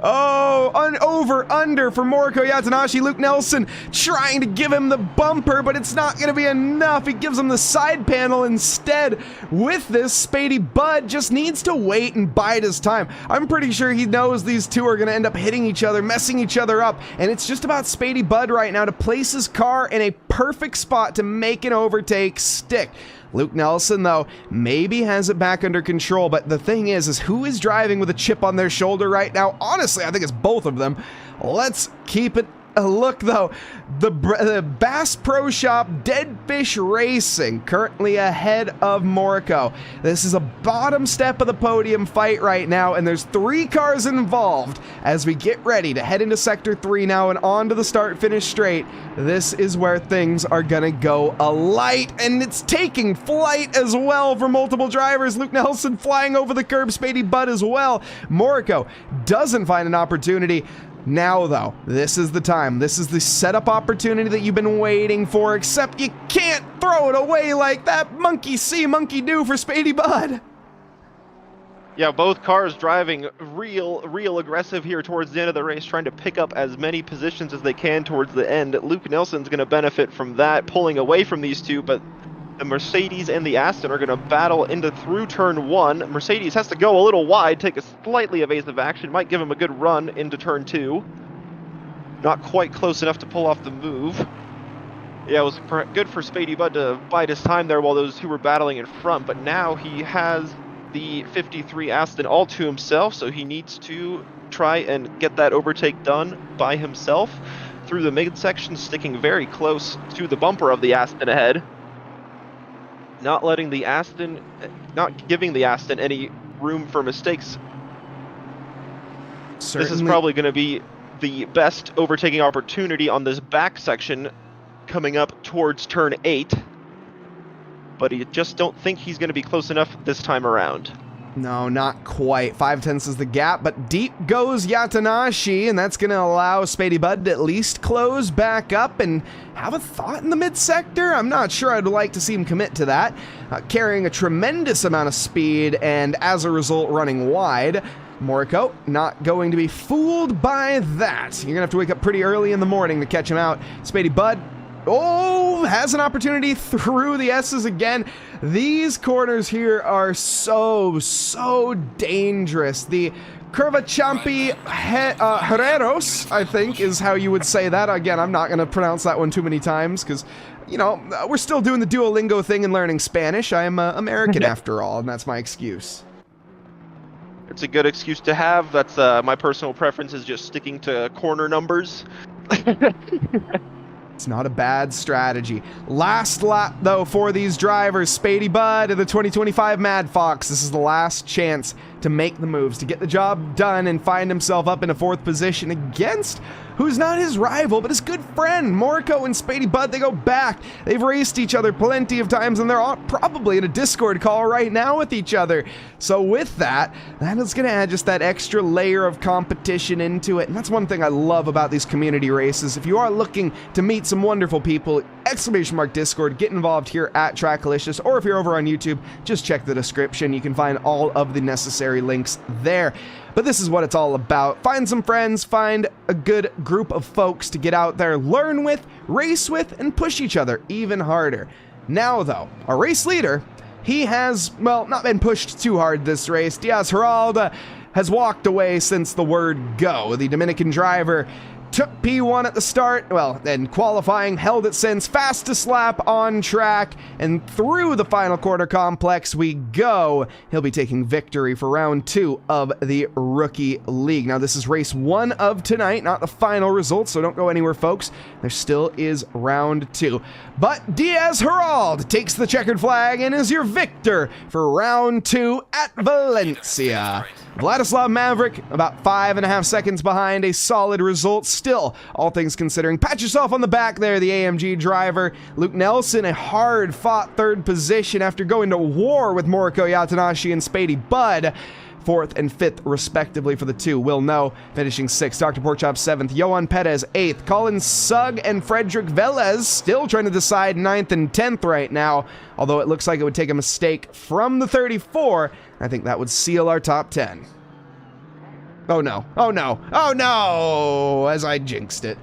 Speaker 1: Oh, under for Moriko Yatanashi. Luke Nelson trying to give him the bumper, but it's not going to be enough. He gives him the side panel instead. With this, Spady Bud just needs to wait and bide his time. I'm pretty sure he knows these two are going to end up hitting each other, messing each other up, and it's just about Spady Bud right now to place his car in a perfect spot to make an overtake stick. Luke Nelson, though, maybe has it back under control, but the thing is who is driving with a chip on their shoulder right now? Honestly, I think it's both of them. Let's keep it a look, though. The Bass Pro Shop Dead Fish Racing currently ahead of Moriko. This is a bottom step of the podium fight right now, and there's 3 cars involved as we get ready to head into Sector 3 now and on to the start-finish straight. This is where things are gonna go alight, and it's taking flight as well for multiple drivers. Luke Nelson flying over the curb, Spady Bud as well. Moriko doesn't find an opportunity. Now, though, this is the time. This is the setup opportunity that you've been waiting for, except you can't throw it away like that. Monkey see, monkey do for Spady Bud.
Speaker 2: Yeah, both cars driving real aggressive here towards the end of the race, trying to pick up as many positions as they can towards the end. Luke Nelson's going to benefit from that, pulling away from these two, but the Mercedes and the Aston are going to battle through turn 1. Mercedes has to go a little wide, take a slightly evasive action, might give him a good run into turn 2. Not quite close enough to pull off the move. Yeah, it was good for Spady Bud to bide his time there while those two were battling in front, but now he has the 53 Aston all to himself, so he needs to try and get that overtake done by himself through the midsection, sticking very close to the bumper of the Aston ahead. Not giving the Aston any room for mistakes.
Speaker 1: Certainly.
Speaker 2: This is probably going to be the best overtaking opportunity on this back section coming up towards turn 8. But I just don't think he's going to be close enough this time around.
Speaker 1: No, not quite. 5/10 is the gap, but deep goes Yatanashi, and that's going to allow Spady Bud to at least close back up and have a thought in the mid-sector. I'm not sure I'd like to see him commit to that. Carrying a tremendous amount of speed, and as a result, running wide. Moriko not going to be fooled by that. You're going to have to wake up pretty early in the morning to catch him out. Spady Bud, has an opportunity through the S's again. These corners here are so dangerous. The Curvachampi Herreros, I think, is how you would say that. Again, I'm not going to pronounce that one too many times because, you know, we're still doing the Duolingo thing and learning Spanish. I am American after all, and that's my excuse.
Speaker 2: It's a good excuse to have. That's my personal preference is just sticking to corner numbers.
Speaker 1: It's not a bad strategy. Last lap, though, for these drivers. Spady Bud of the 2025 Mad Fox. This is the last chance to make the moves, to get the job done and find himself up in a 4th position against who's not his rival, but his good friend. Moriko and Spady Bud, they go back. They've raced each other plenty of times, and they're all probably in a Discord call right now with each other. So with that is going to add just that extra layer of competition into it. And that's one thing I love about these community races. If you are looking to meet some wonderful people, !Discord, get involved here at TRACKILICIOUS, or if you're over on YouTube, just check the description. You can find all of the necessary links there. But this is what it's all about. Find some friends, find a good group of folks to get out there, learn with, race with, and push each other even harder. Now, though, our race leader, he has, well, not been pushed too hard this race. Diaz Heralda has walked away since the word go. The Dominican driver took P1 at the start, well, then qualifying, held it since, fastest lap on track, and through the final quarter complex we go. He'll be taking victory for round 2 of the Rookie League. Now, this is race 1 of tonight, not the final results, so don't go anywhere, folks. There still is round 2. But Diaz Herald takes the checkered flag and is your victor for round 2 at Valencia. Vladislav Maverick, about 5.5 seconds behind, a solid result still, all things considering. Pat yourself on the back there, the AMG driver. Luke Nelson, a hard-fought 3rd position after going to war with Moriko Yatanashi and Spady Bud. 4th and 5th respectively for the two. Will No finishing 6th, Dr. Porkchop 7th, Johan Perez 8th, Colin Sugg and Frederick Velez still trying to decide 9th and 10th right now, although it looks like it would take a mistake from the 34. I think that would seal our top 10. Oh no, oh no, oh no, as I jinxed it.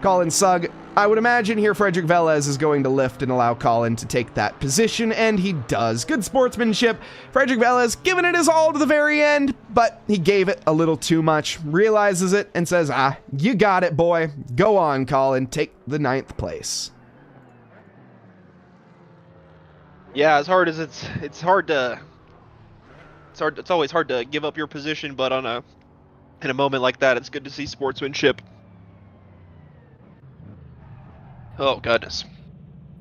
Speaker 1: Colin Sugg, I would imagine here Frederick Velez is going to lift and allow Colin to take that position, and he does. Good sportsmanship. Frederick Velez giving it his all to the very end, but he gave it a little too much, realizes it, and says, you got it, boy. Go on, Colin, take the 9th place.
Speaker 2: Yeah, as hard as it's always hard to give up your position, but in a moment like that, it's good to see sportsmanship. Oh, goodness.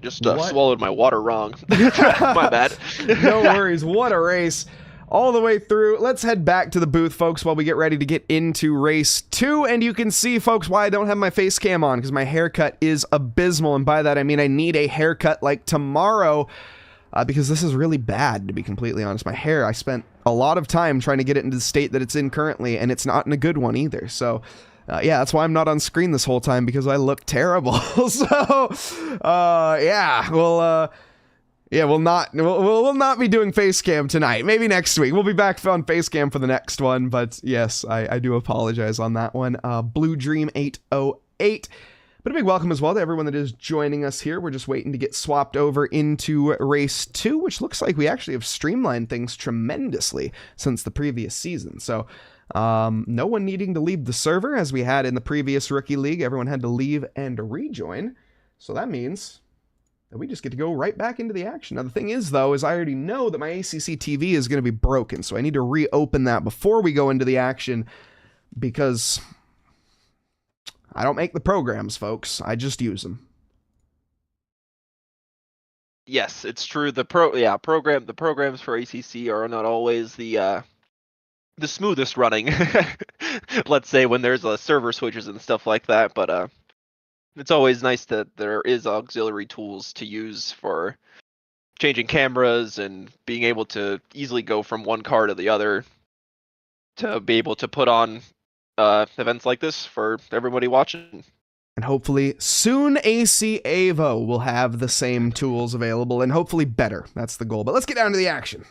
Speaker 2: Just swallowed my water wrong. My bad.
Speaker 1: No worries. What a race. All the way through. Let's head back to the booth, folks, while we get ready to get into race 2. And you can see, folks, why I don't have my face cam on, because my haircut is abysmal. And by that, I mean I need a haircut like tomorrow, because this is really bad, to be completely honest. My hair, I spent a lot of time trying to get it into the state that it's in currently, and it's not in a good one either. So... yeah, that's why I'm not on screen this whole time, because I look terrible. So, yeah, we'll not be doing face cam tonight. Maybe next week. We'll be back on face cam for the next one, but yes, I do apologize on that one. Blue Dream 808. But a big welcome as well to everyone that is joining us here. We're just waiting to get swapped over into race 2, which looks like we actually have streamlined things tremendously since the previous season. So, no one needing to leave the server as we had in the previous Rookie League. Everyone had to leave and rejoin. So that means that we just get to go right back into the action. Now the thing is, though, is I already know that my ACC TV is going to be broken. So I need to reopen that before we go into the action, because I don't make the programs, folks. I just use them.
Speaker 2: Yes, it's true. The programs for ACC are not always the smoothest running, let's say, when there's server switches and stuff like that, but it's always nice that there is auxiliary tools to use for changing cameras and being able to easily go from one car to the other to be able to put on events like this for everybody watching.
Speaker 1: And hopefully soon AC Evo will have the same tools available, and hopefully better. That's the goal. But let's get down to the action.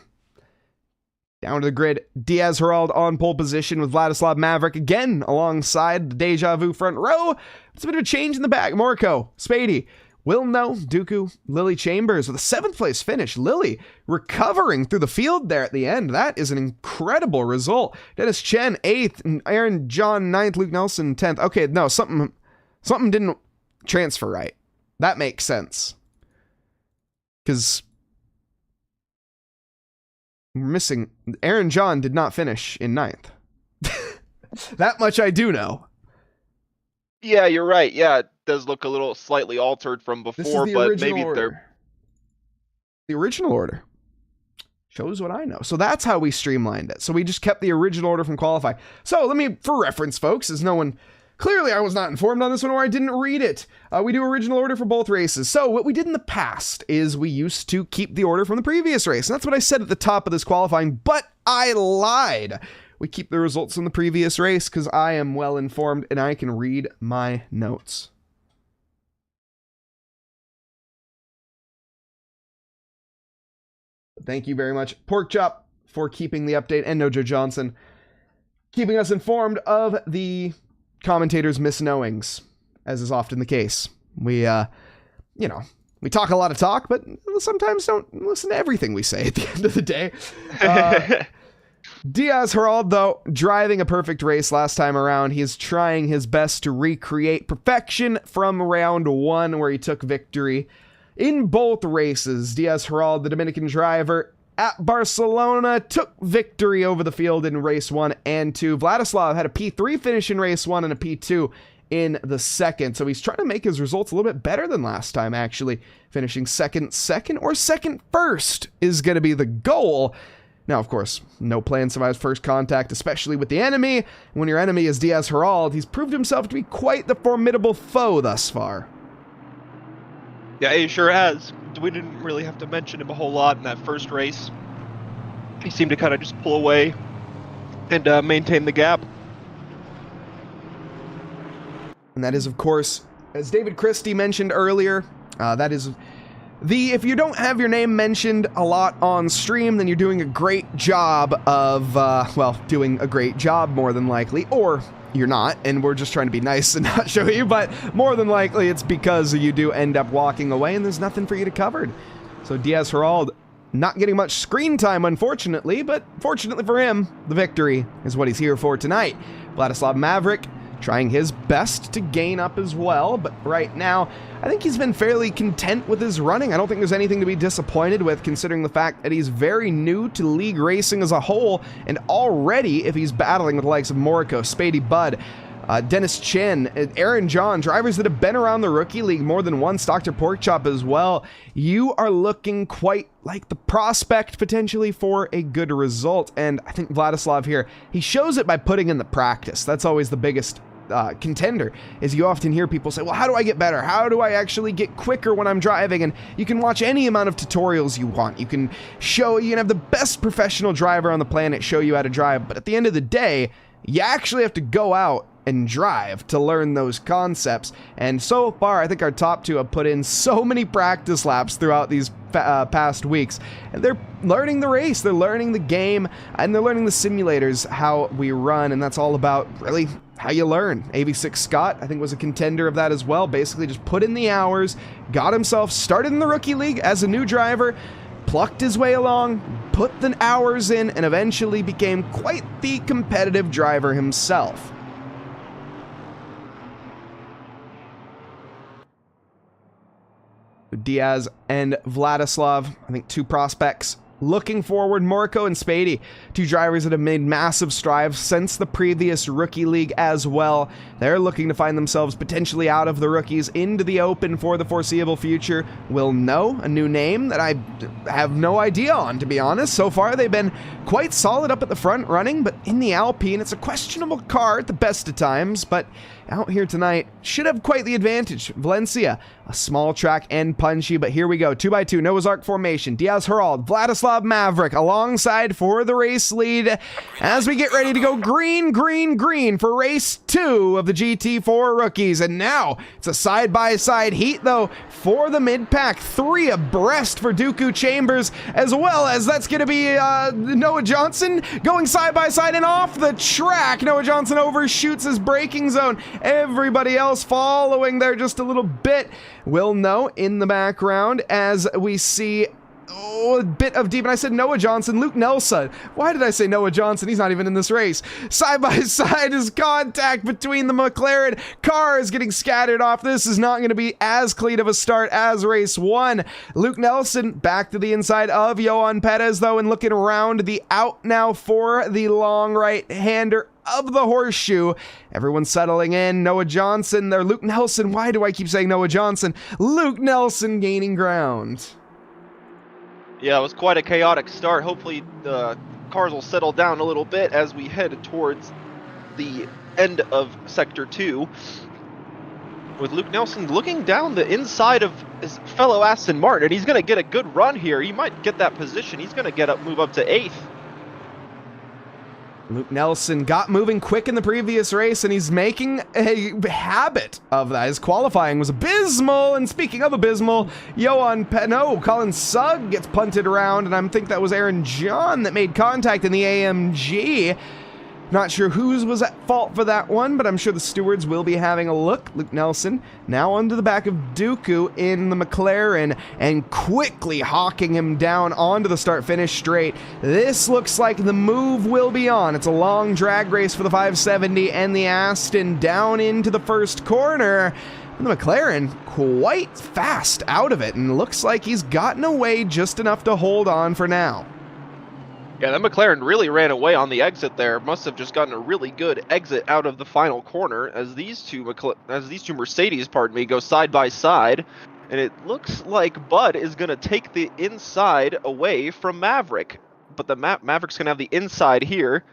Speaker 1: Down to the grid, Diaz Herald on pole position with Vladislav Maverick again alongside the Deja Vu front row. It's a bit of a change in the back. Moriko, Spady, Will No, Dooku, Lily Chambers with a 7th place finish. Lily recovering through the field there at the end. That is an incredible result. Dennis Chen 8th, and Aaron John 9th, Luke Nelson 10th. Okay, no, something didn't transfer right. That makes sense. Because we're missing. Aaron John did not finish in 9th. That much I do know.
Speaker 2: Yeah, you're right. Yeah, it does look a little slightly altered from before, but maybe they're...
Speaker 1: The original order shows what I know. So that's how we streamlined it. So we just kept the original order from qualifying. So let me, for reference, folks, as no one... Clearly, I was not informed on this one, or I didn't read it. We do original order for both races. So what we did in the past is we used to keep the order from the previous race. And that's what I said at the top of this qualifying, but I lied. We keep the results from the previous race because I am well informed and I can read my notes. Thank you very much, Porkchop, for keeping the update, and Nojo Johnson, keeping us informed of the commentators' misknowings, as is often the case. We, we talk a lot of talk, but sometimes don't listen to everything we say at the end of the day. Diaz Herald, though, driving a perfect race last time around. He is trying his best to recreate perfection from round 1, where he took victory in both races. Diaz Herald, the Dominican driver at Barcelona, took victory over the field in race 1 and 2. Vladislav had a P3 finish in race 1 and a P2 in the second. So he's trying to make his results a little bit better than last time, actually. Finishing second or second first is going to be the goal. Now, of course, no plan survives first contact, especially with the enemy. When your enemy is Diaz Herald, he's proved himself to be quite the formidable foe thus far.
Speaker 2: Yeah, he sure has. We didn't really have to mention him a whole lot in that first race. He seemed to kind of just pull away and maintain the gap.
Speaker 1: And that is, of course, as David Christie mentioned earlier, that is if you don't have your name mentioned a lot on stream, then you're doing a great job of, well, doing a great job more than likely, or you're not, and we're just trying to be nice and not show you, but more than likely it's because you do end up walking away and there's nothing for you to cover. So Diaz Herald not getting much screen time, unfortunately, but fortunately for him, the victory is what he's here for tonight. Vladislav Maverick trying his best to gain up as well, but right now, I think he's been fairly content with his running. I don't think there's anything to be disappointed with, considering the fact that he's very new to league racing as a whole, and already, if he's battling with the likes of Moriko, Spady Bud, Dennis Chin, Aaron John, drivers that have been around the Rookie League more than once, Dr. Porkchop as well, you are looking quite like the prospect potentially for a good result. And I think Vladislav here, he shows it by putting in the practice. That's always the biggest contender, is you often hear people say, well, how do I get better? How do I actually get quicker when I'm driving? And you can watch any amount of tutorials you want. You can have the best professional driver on the planet show you how to drive, but at the end of the day, you actually have to go out and drive to learn those concepts. And so far, I think our top two have put in so many practice laps throughout these past weeks, and they're learning the race, they're learning the game, and they're learning the simulators, how we run, and that's all about really how you learn. AV6 Scott, I think, was a contender of that as well. Basically just put in the hours, got himself started in the Rookie League as a new driver, plucked his way along, put the hours in, and eventually became quite the competitive driver himself. Diaz and Vladislav, I think two prospects looking forward. Moriko and Spady, two drivers that have made massive strides since the previous Rookie League as well. They're looking to find themselves potentially out of the rookies into the open for the foreseeable future. Will know a new name that I have no idea on, to be honest. So far, they've been quite solid up at the front running, but in the Alpine, it's a questionable car at the best of times, but out here tonight should have quite the advantage. Valencia, a small track and punchy, but here we go. 2x2, Noah's Ark formation. Diaz Herald, Vladislav Maverick alongside for the race lead as we get ready to go green, green, green for race 2 of the GT4 rookies. And now it's a side-by-side heat, though, for the mid-pack. 3 abreast for Dooku Chambers, as well as that's going to be Noah Johnson going side-by-side and off the track. Noah Johnson overshoots his braking zone. Everybody else following there just a little bit. Will know in the background as we see a bit of deep, and I said Noah Johnson, Luke Nelson. Why did I say Noah Johnson? He's not even in this race. Side by side is contact between the McLaren cars getting scattered off. This is not going to be as clean of a start as race 1. Luke Nelson back to the inside of Johan Perez, though, and looking around the out now for the long right-hander of the horseshoe. Everyone settling in. Noah Johnson there. Luke Nelson. Why do I keep saying Noah Johnson? Luke Nelson gaining ground.
Speaker 2: Yeah, it was quite a chaotic start. Hopefully the cars will settle down a little bit as we head towards the end of Sector 2. With Luke Nelson looking down the inside of his fellow Aston Martin, and he's going to get a good run here. He might get that position. He's going to move up to 8th.
Speaker 1: Luke Nelson got moving quick in the previous race, and he's making a habit of that. His qualifying was abysmal, and speaking of abysmal, Colin Sugg gets punted around, and I think that was Aaron John that made contact in the AMG. Not sure whose was at fault for that one, but I'm sure the stewards will be having a look. Luke Nelson now onto the back of Dooku in the McLaren and quickly hawking him down onto the start-finish straight. This looks like the move will be on. It's a long drag race for the 570 and the Aston down into the first corner. And the McLaren quite fast out of it, and looks like he's gotten away just enough to hold on for now.
Speaker 2: Yeah, that McLaren really ran away on the exit there. Must have just gotten a really good exit out of the final corner as these two Mercedes, go side by side. And it looks like Bud is going to take the inside away from Maverick. But the Maverick's going to have the inside here.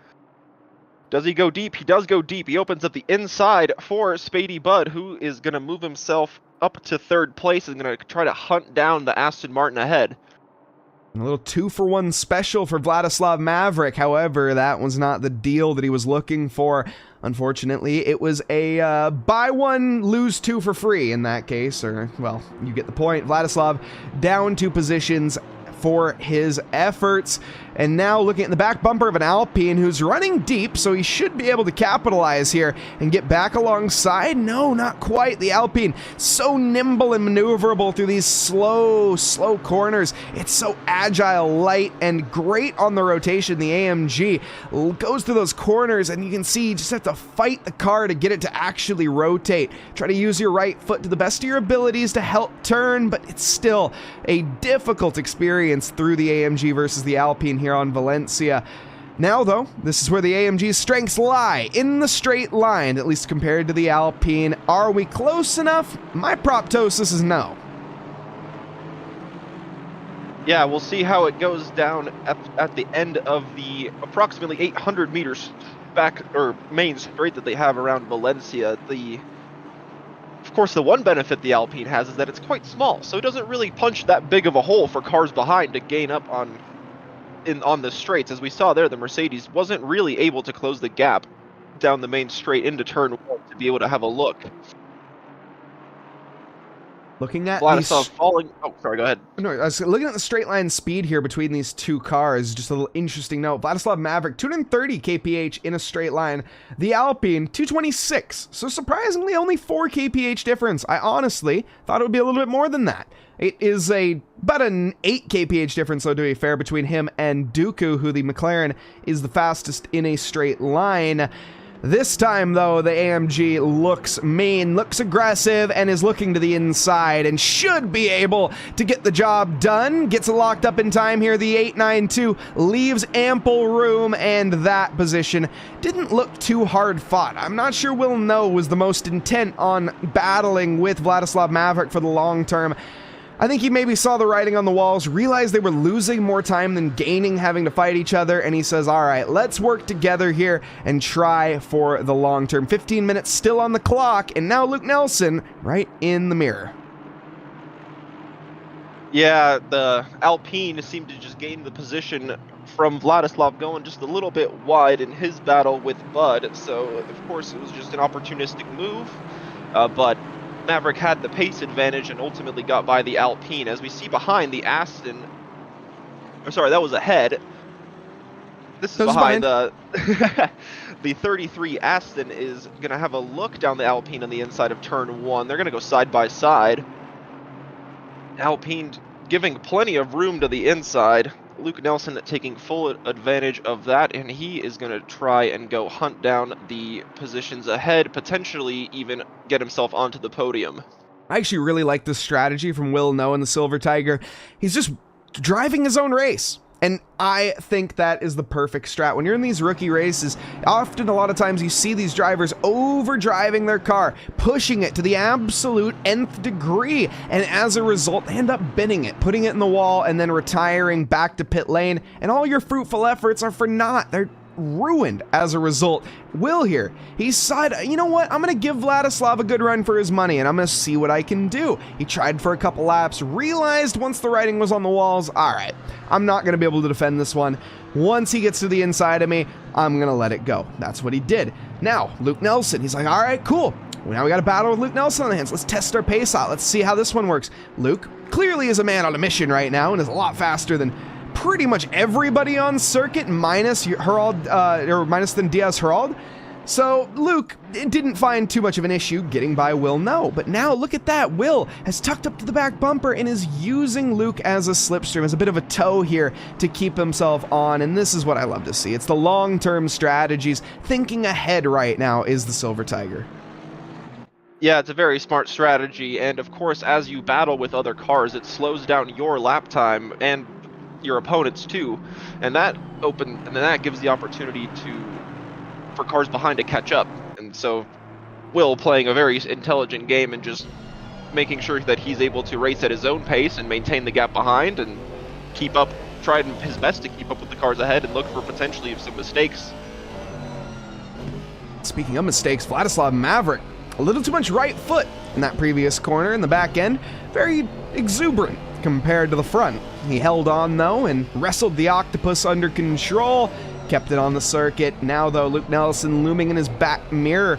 Speaker 2: Does he go deep? He does go deep. He opens up the inside for Spady Bud, who is going to move himself up to 3rd place and going to try to hunt down the Aston Martin ahead.
Speaker 1: A little 2-for-1 special for Vladislav Maverick. However, that was not the deal that he was looking for. Unfortunately, it was a buy one, lose two for free in that case. Or, well, you get the point. Vladislav down 2 positions for his efforts. And now looking at the back bumper of an Alpine who's running deep, so he should be able to capitalize here and get back alongside. No, not quite. The Alpine, so nimble and maneuverable through these slow corners. It's so agile, light, and great on the rotation. The AMG goes through those corners, and you can see you just have to fight the car to get it to actually rotate. Try to use your right foot to the best of your abilities to help turn, but it's still a difficult experience through the AMG versus the Alpine here on Valencia. Now, though, this is where the AMG's strengths lie, in the straight line, at least compared to the Alpine. Are we close enough? My proptosis is no.
Speaker 2: Yeah, we'll see how it goes down at the end of the approximately 800 meters back, or main straight that they have around Valencia. Of course, the one benefit the Alpine has is that it's quite small, so it doesn't really punch that big of a hole for cars behind to gain up on the straights. As we saw there, the Mercedes wasn't really able to close the gap down the main straight into turn 1 to be able to have a look.
Speaker 1: Looking at
Speaker 2: Vladislav falling. Oh, sorry, go ahead.
Speaker 1: No, I was looking at the straight line speed here between these two cars. Just a little interesting note. Vladislav Maverick, 230 kph in a straight line. The Alpine, 226. So surprisingly, only 4 kph difference. I honestly thought it would be a little bit more than that. It is about an 8 kph difference, though, to be fair, between him and Dooku, who the McLaren is the fastest in a straight line. This time, though, the AMG looks mean, looks aggressive, and is looking to the inside, and should be able to get the job done. Gets it locked up in time here. The 892 leaves ample room, and that position didn't look too hard fought. I'm not sure Will Know was the most intent on battling with Vladislav Maverick for the long term. I think he maybe saw the writing on the walls, realized they were losing more time than gaining, having to fight each other, and he says, all right, let's work together here and try for the long term. 15 minutes still on the clock, and now Luke Nelson right in the mirror.
Speaker 2: Yeah, the Alpine seemed to just gain the position from Vladislav going just a little bit wide in his battle with Bud, so of course it was just an opportunistic move, but Maverick had the pace advantage and ultimately got by the Alpine. As we see behind the Aston, or sorry, that was ahead. This is behind the the 33 Aston is going to have a look down the Alpine on the inside of turn 1. They're going to go side by side. Alpine giving plenty of room to the inside. Luke Nelson taking full advantage of that, and he is going to try and go hunt down the positions ahead, potentially even get himself onto the podium.
Speaker 1: I actually really like this strategy from Will Know and the Silver Tiger. He's just driving his own race. And I think that is the perfect strat. When you're in these rookie races, often a lot of times you see these drivers overdriving their car, pushing it to the absolute nth degree, and as a result, they end up binning it, putting it in the wall, and then retiring back to pit lane, and all your fruitful efforts are for naught. They're ruined as a result. Will here, he decided, you know what, I'm going to give Vladislav a good run for his money, and I'm going to see what I can do. He tried for a couple laps, realized once the writing was on the walls, all right, I'm not going to be able to defend this one. Once he gets to the inside of me, I'm going to let it go. That's what he did. Now, Luke Nelson, he's like, all right, cool. Now we got a battle with Luke Nelson on the hands. Let's test our pace out. Let's see how this one works. Luke clearly is a man on a mission right now and is a lot faster than pretty much everybody on circuit, minus Herald, or minus than Diaz Herald. So Luke didn't find too much of an issue getting by Will Know. But now look at that. Will has tucked up to the back bumper and is using Luke as a slipstream, as a bit of a tow here to keep himself on. And this is what I love to see. It's the long-term strategies. Thinking ahead right now is the Silver Tiger.
Speaker 2: Yeah, it's a very smart strategy. And of course, as you battle with other cars, it slows down your lap time and your opponents too, and that gives the opportunity for cars behind to catch up. And so Will playing a very intelligent game and just making sure that he's able to race at his own pace and maintain the gap behind and keep up, tried his best to keep up with the cars ahead and look for potentially some mistakes.
Speaker 1: Speaking of mistakes, Vladislav Maverick, a little too much right foot in that previous corner in the back end. Very exuberant compared to the front. He held on, though, and wrestled the octopus under control, kept it on the circuit. Now, though, Luke Nelson looming in his back mirror,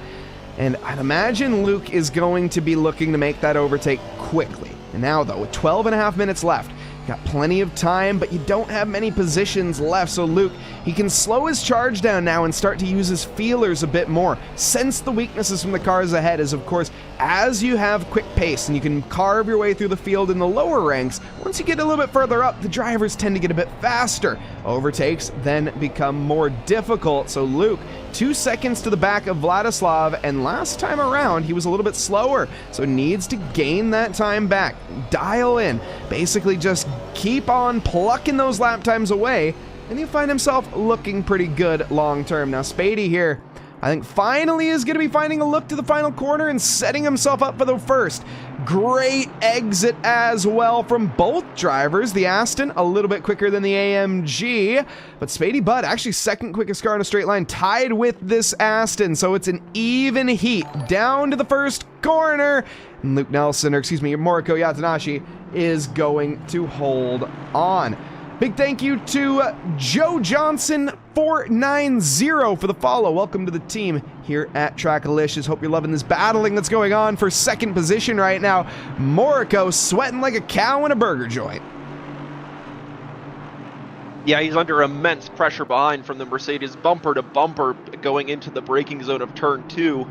Speaker 1: and I'd imagine Luke is going to be looking to make that overtake quickly. And now, though, with 12.5 minutes left, got plenty of time, but you don't have many positions left, so Luke, he can slow his charge down now and start to use his feelers a bit more. Sense the weaknesses from the cars ahead, as of course, as you have quick pace and you can carve your way through the field in the lower ranks, once you get a little bit further up, the drivers tend to get a bit faster. Overtakes then become more difficult, so Luke, 2 seconds to the back of Vladislav, and last time around he was a little bit slower, so needs to gain that time back. Dial in, basically just keep on plucking those lap times away, and he'll find himself looking pretty good long term. Now Spady here, I think finally is going to be finding a look to the final corner and setting himself up for the first. Great exit as well from both drivers. The Aston a little bit quicker than the AMG, but Spady Budd actually second quickest car in a straight line, tied with this Aston, so it's an even heat down to the first corner. And Luke Nelson, or excuse me, Moriko Yatanashi is going to hold on. Big thank you to Joe Johnson 490 for the follow. Welcome to the team here at TRACKILICIOUS. Hope you're loving this battling that's going on for second position right now. Moriko sweating like a cow in a burger joint.
Speaker 2: Yeah, he's under immense pressure behind from the Mercedes bumper to bumper going into the braking zone of turn 2.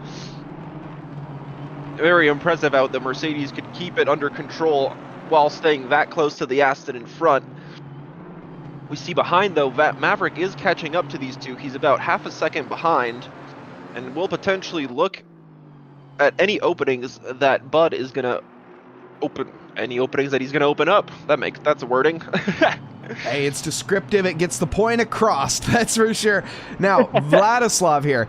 Speaker 2: Very impressive how the Mercedes could keep it under control while staying that close to the Aston in front. We see behind, though, Maverick is catching up to these two. He's about half a second behind, and will potentially look at any openings that Bud is going to open. Any openings that he's going to open up. That's a wording.
Speaker 1: Hey, it's descriptive. It gets the point across, that's for sure. Now, Vladislav here.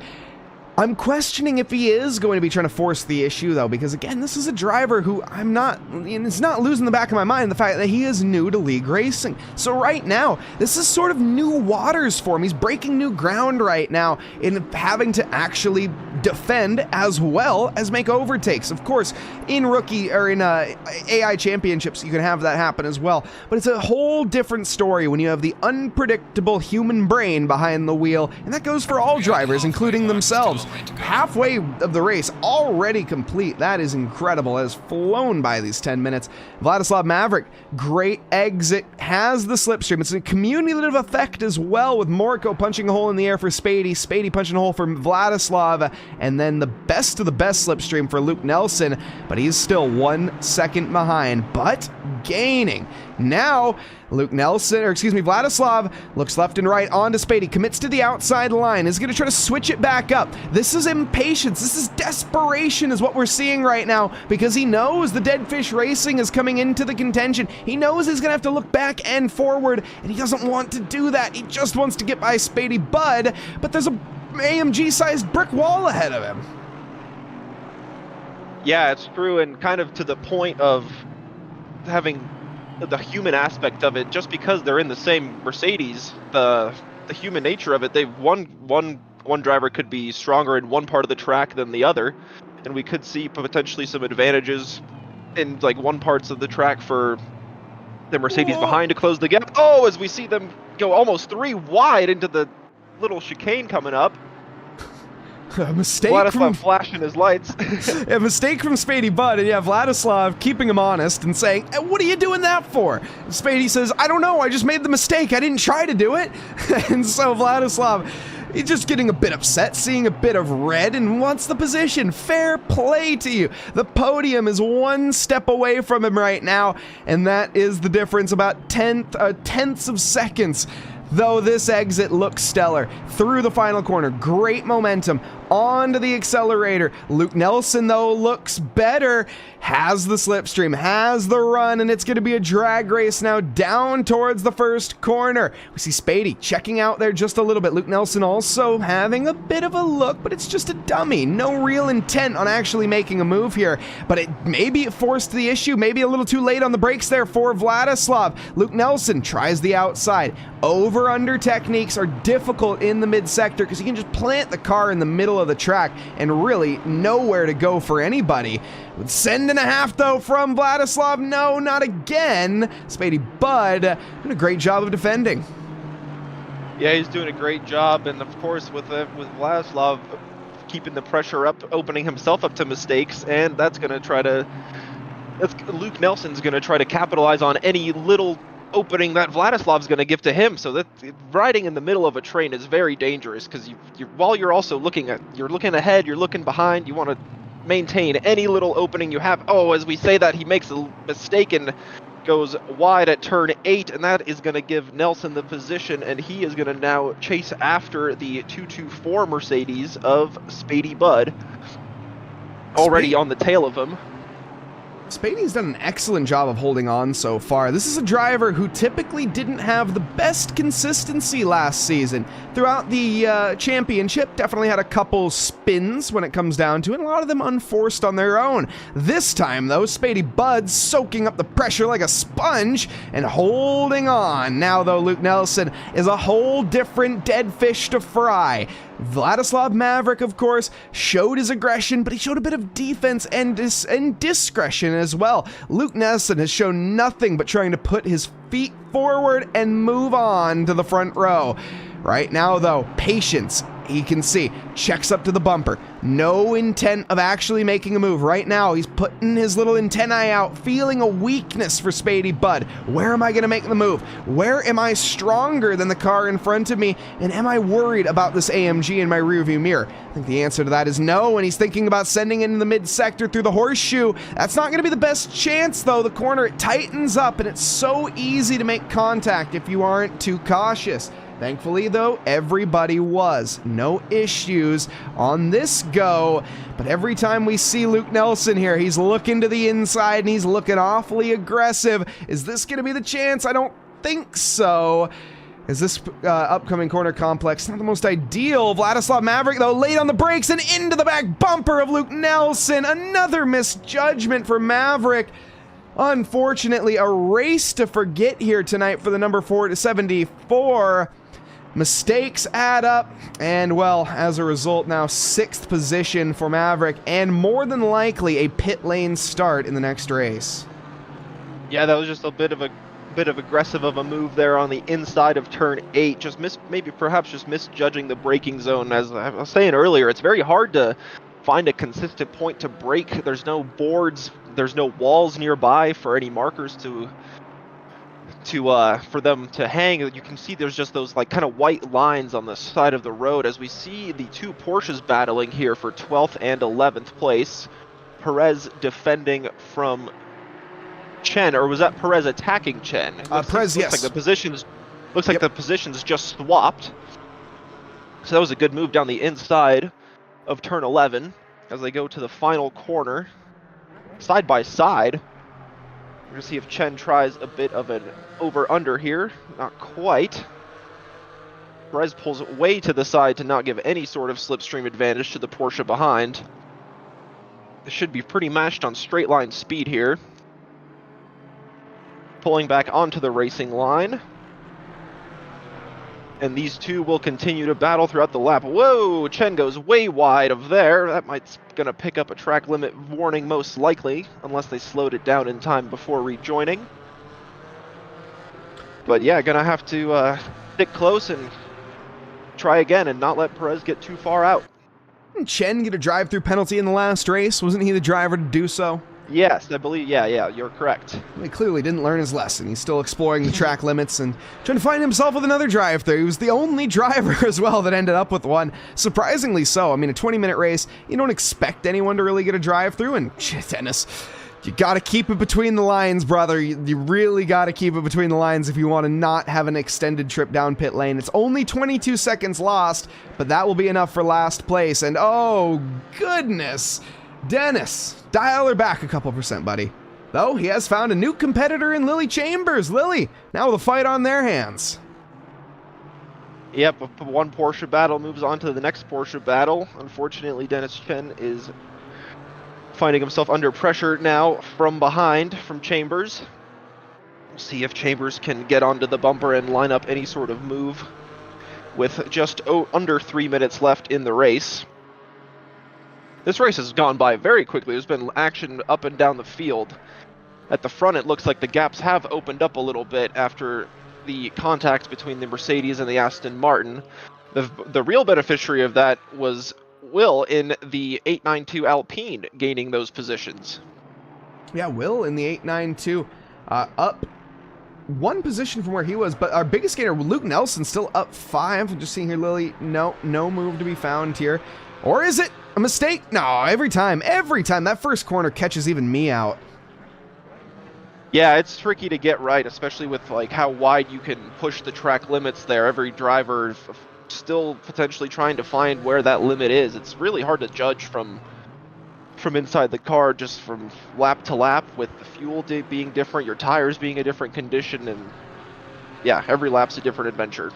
Speaker 1: I'm questioning if he is going to be trying to force the issue, though, because, again, this is a driver who it's not losing the back of my mind, the fact that he is new to league racing. So right now, this is sort of new waters for him. He's breaking new ground right now in having to actually defend as well as make overtakes. Of course, in rookie or in AI championships, you can have that happen as well. But it's a whole different story when you have the unpredictable human brain behind the wheel, and that goes for all drivers, including themselves. Halfway of the race already complete. That is incredible. It has flown by these 10 minutes. Vladislav Maverick, great exit, has the slipstream. It's a cumulative effect as well, with Moriko punching a hole in the air for Spady, Spady punching a hole for Vladislav, and then the best of the best slipstream for Luke Nelson, but he's still 1 second behind, but gaining. Now, Vladislav looks left and right onto Spady, commits to the outside line, is going to try to switch it back up. This is impatience, this is desperation is what we're seeing right now, because he knows the Dead Fish Racing is coming into the contention. He knows he's going to have to look back and forward, and he doesn't want to do that. He just wants to get by Spady Budd, but there's a AMG-sized brick wall ahead of him.
Speaker 2: Yeah, it's true, and kind of to the point of having the human aspect of it, just because they're in the same Mercedes, the human nature of it, one driver could be stronger in one part of the track than the other, and we could see potentially some advantages in like one parts of the track for the Mercedes behind to close the gap. Oh, as we see them go almost 3 wide into the little chicane coming up.
Speaker 1: A mistake
Speaker 2: Vladislav flashing his lights.
Speaker 1: A mistake from Spady Budd, and yeah, Vladislav keeping him honest and saying, hey, what are you doing that for? And Spady says, I don't know, I just made the mistake, I didn't try to do it. And so Vladislav, he's just getting a bit upset, seeing a bit of red, and wants the position. Fair play to you. The podium is 1 step away from him right now, and that is the difference, about tenths of seconds. Though this exit looks stellar. Through the final corner, great momentum, onto the accelerator. Luke Nelson, though, looks better, has the slipstream, has the run, and it's going to be a drag race now down towards the first corner. We see Spady checking out there just a little bit. Luke Nelson also having a bit of a look, but it's just a dummy. No real intent on actually making a move here, but maybe it forced the issue, maybe a little too late on the brakes there for Vladislav. Luke Nelson tries the outside, over over-under techniques are difficult in the mid-sector because you can just plant the car in the middle of the track and really nowhere to go for anybody. With send and a half, though, from Vladislav. No, not again. Spady Bud doing a great job of defending.
Speaker 2: Yeah, he's doing a great job, and of course with Vladislav keeping the pressure up, opening himself up to mistakes, and Luke Nelson's going to try to capitalize on any little opening that Vladislav's going to give to him. So that riding in the middle of a train is very dangerous because while you're also looking ahead, you're looking behind, you want to maintain any little opening you have. Oh, as we say that, he makes a mistake and goes wide at turn 8, and that is going to give Nelson the position, and he is going to now chase after the 224 Mercedes of Spady Bud, already on the tail of him.
Speaker 1: Spady's done an excellent job of holding on so far. This is a driver who typically didn't have the best consistency last season. Throughout the championship, definitely had a couple spins when it comes down to it, and a lot of them unforced on their own. This time, though, Spady Bud's soaking up the pressure like a sponge and holding on. Now, though, Luke Nelson is a whole different dead fish to fry. Vladislav Maverick, of course, showed his aggression, but he showed a bit of defense and discretion as well. Luke Nelson has shown nothing but trying to put his feet forward and move on to the front row. Right now, though, patience. He can see, checks up to the bumper. No intent of actually making a move. Right now, he's putting his little antennae out, feeling a weakness for Spady Bud. Where am I going to make the move? Where am I stronger than the car in front of me? And am I worried about this AMG in my rearview mirror? I think the answer to that is no, and he's thinking about sending it in the mid-sector through the horseshoe. That's not going to be the best chance, though. The corner, it tightens up, and it's so easy to make contact if you aren't too cautious. Thankfully, though, everybody was. No issues on this go. But every time we see Luke Nelson here, he's looking to the inside and he's looking awfully aggressive. Is this going to be the chance? I don't think so. Is this upcoming corner complex not the most ideal? Vladislav Maverick, though, late on the brakes and into the back bumper of Luke Nelson. Another misjudgment for Maverick. Unfortunately, a race to forget here tonight for the number 474. Mistakes add up, and well, as a result, now 6th position for Maverick, and more than likely a pit lane start in the next race.
Speaker 2: Yeah, that was just a bit of aggressive of a move there on the inside of turn 8. Perhaps just misjudging the braking zone. As I was saying earlier, it's very hard to find a consistent point to brake. There's no boards, there's no walls nearby for any markers for them to hang. You can see there's just those like kind of white lines on the side of the road as we see the two Porsches battling here for 12th and 11th place. Perez defending from Chen, or was that Perez attacking Chen?
Speaker 1: Perez, yes.
Speaker 2: Looks like the positions just swapped. So that was a good move down the inside of turn 11 as they go to the final corner side by side. We're going to see if Chen tries a bit of an over-under here. Not quite. Perez pulls way to the side to not give any sort of slipstream advantage to the Porsche behind. This should be pretty matched on straight line speed here. Pulling back onto the racing line. And these two will continue to battle throughout the lap. Whoa! Chen goes way wide of there. That might's gonna pick up a track limit warning most likely, unless they slowed it down in time before rejoining. But yeah, gonna have to stick close and try again and not let Perez get too far out.
Speaker 1: Didn't Chen get a drive-through penalty in the last race? Wasn't he the driver to do so?
Speaker 2: Yes, I believe, yeah, you're correct.
Speaker 1: He clearly didn't learn his lesson. He's still exploring the track limits and trying to find himself with another drive-thru. He was the only driver as well that ended up with one. Surprisingly so. I mean, a 20-minute race, you don't expect anyone to really get a drive-thru, and shit, Dennis, you gotta keep it between the lines, brother. You really gotta keep it between the lines if you want to not have an extended trip down pit lane. It's only 22 seconds lost, but that will be enough for last place, and oh, goodness. Dennis, dial her back a couple percent, buddy. Though, he has found a new competitor in Lily Chambers. Lily, now with a fight on their hands.
Speaker 2: Yep, one Porsche battle moves on to the next Porsche battle. Unfortunately, Dennis Chen is finding himself under pressure now from behind, from Chambers. We'll see if Chambers can get onto the bumper and line up any sort of move with just under 3 minutes left in the race. This race has gone by very quickly. There's been action up and down the field. At the front, it looks like the gaps have opened up a little bit after the contact between the Mercedes and the Aston Martin. The real beneficiary of that was Will in the 892 Alpine gaining those positions.
Speaker 1: Yeah, Will in the 892 up one position from where he was, but our biggest gainer, Luke Nelson, still up 5. Just seeing here, Lily, no move to be found here. Or is it a mistake? No, every time, that first corner catches even me out.
Speaker 2: Yeah, it's tricky to get right, especially with like how wide you can push the track limits there. Every driver still potentially trying to find where that limit is. It's really hard to judge from inside the car, just from lap to lap, with the fuel being different, your tires being a different condition, and yeah, every lap's a different adventure.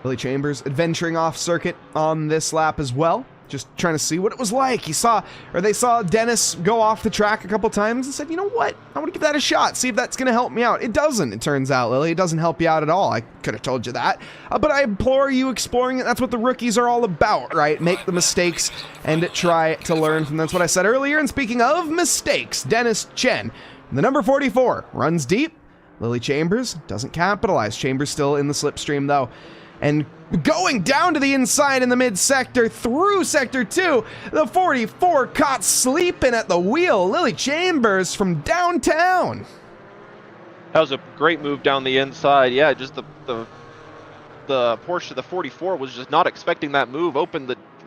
Speaker 1: Billy Chambers adventuring off circuit on this lap as well, just trying to see what it was like. They saw Dennis go off the track a couple times and said, you know what, I want to give that a shot, see if that's going to help me out. It doesn't, it turns out, Lily. It doesn't help you out at all. I could have told you that. But I implore you exploring it. That's what the rookies are all about, right? Make the mistakes and try to learn from them. That's what I said earlier. And speaking of mistakes, Dennis Chen, the number 44, runs deep. Lily Chambers doesn't capitalize. Chambers still in the slipstream, though. And going down to the inside in the mid-sector through Sector 2, the 44 caught sleeping at the wheel. Lily Chambers from downtown.
Speaker 2: That was a great move down the inside. Yeah, just the Porsche, the 44, was just not expecting that move.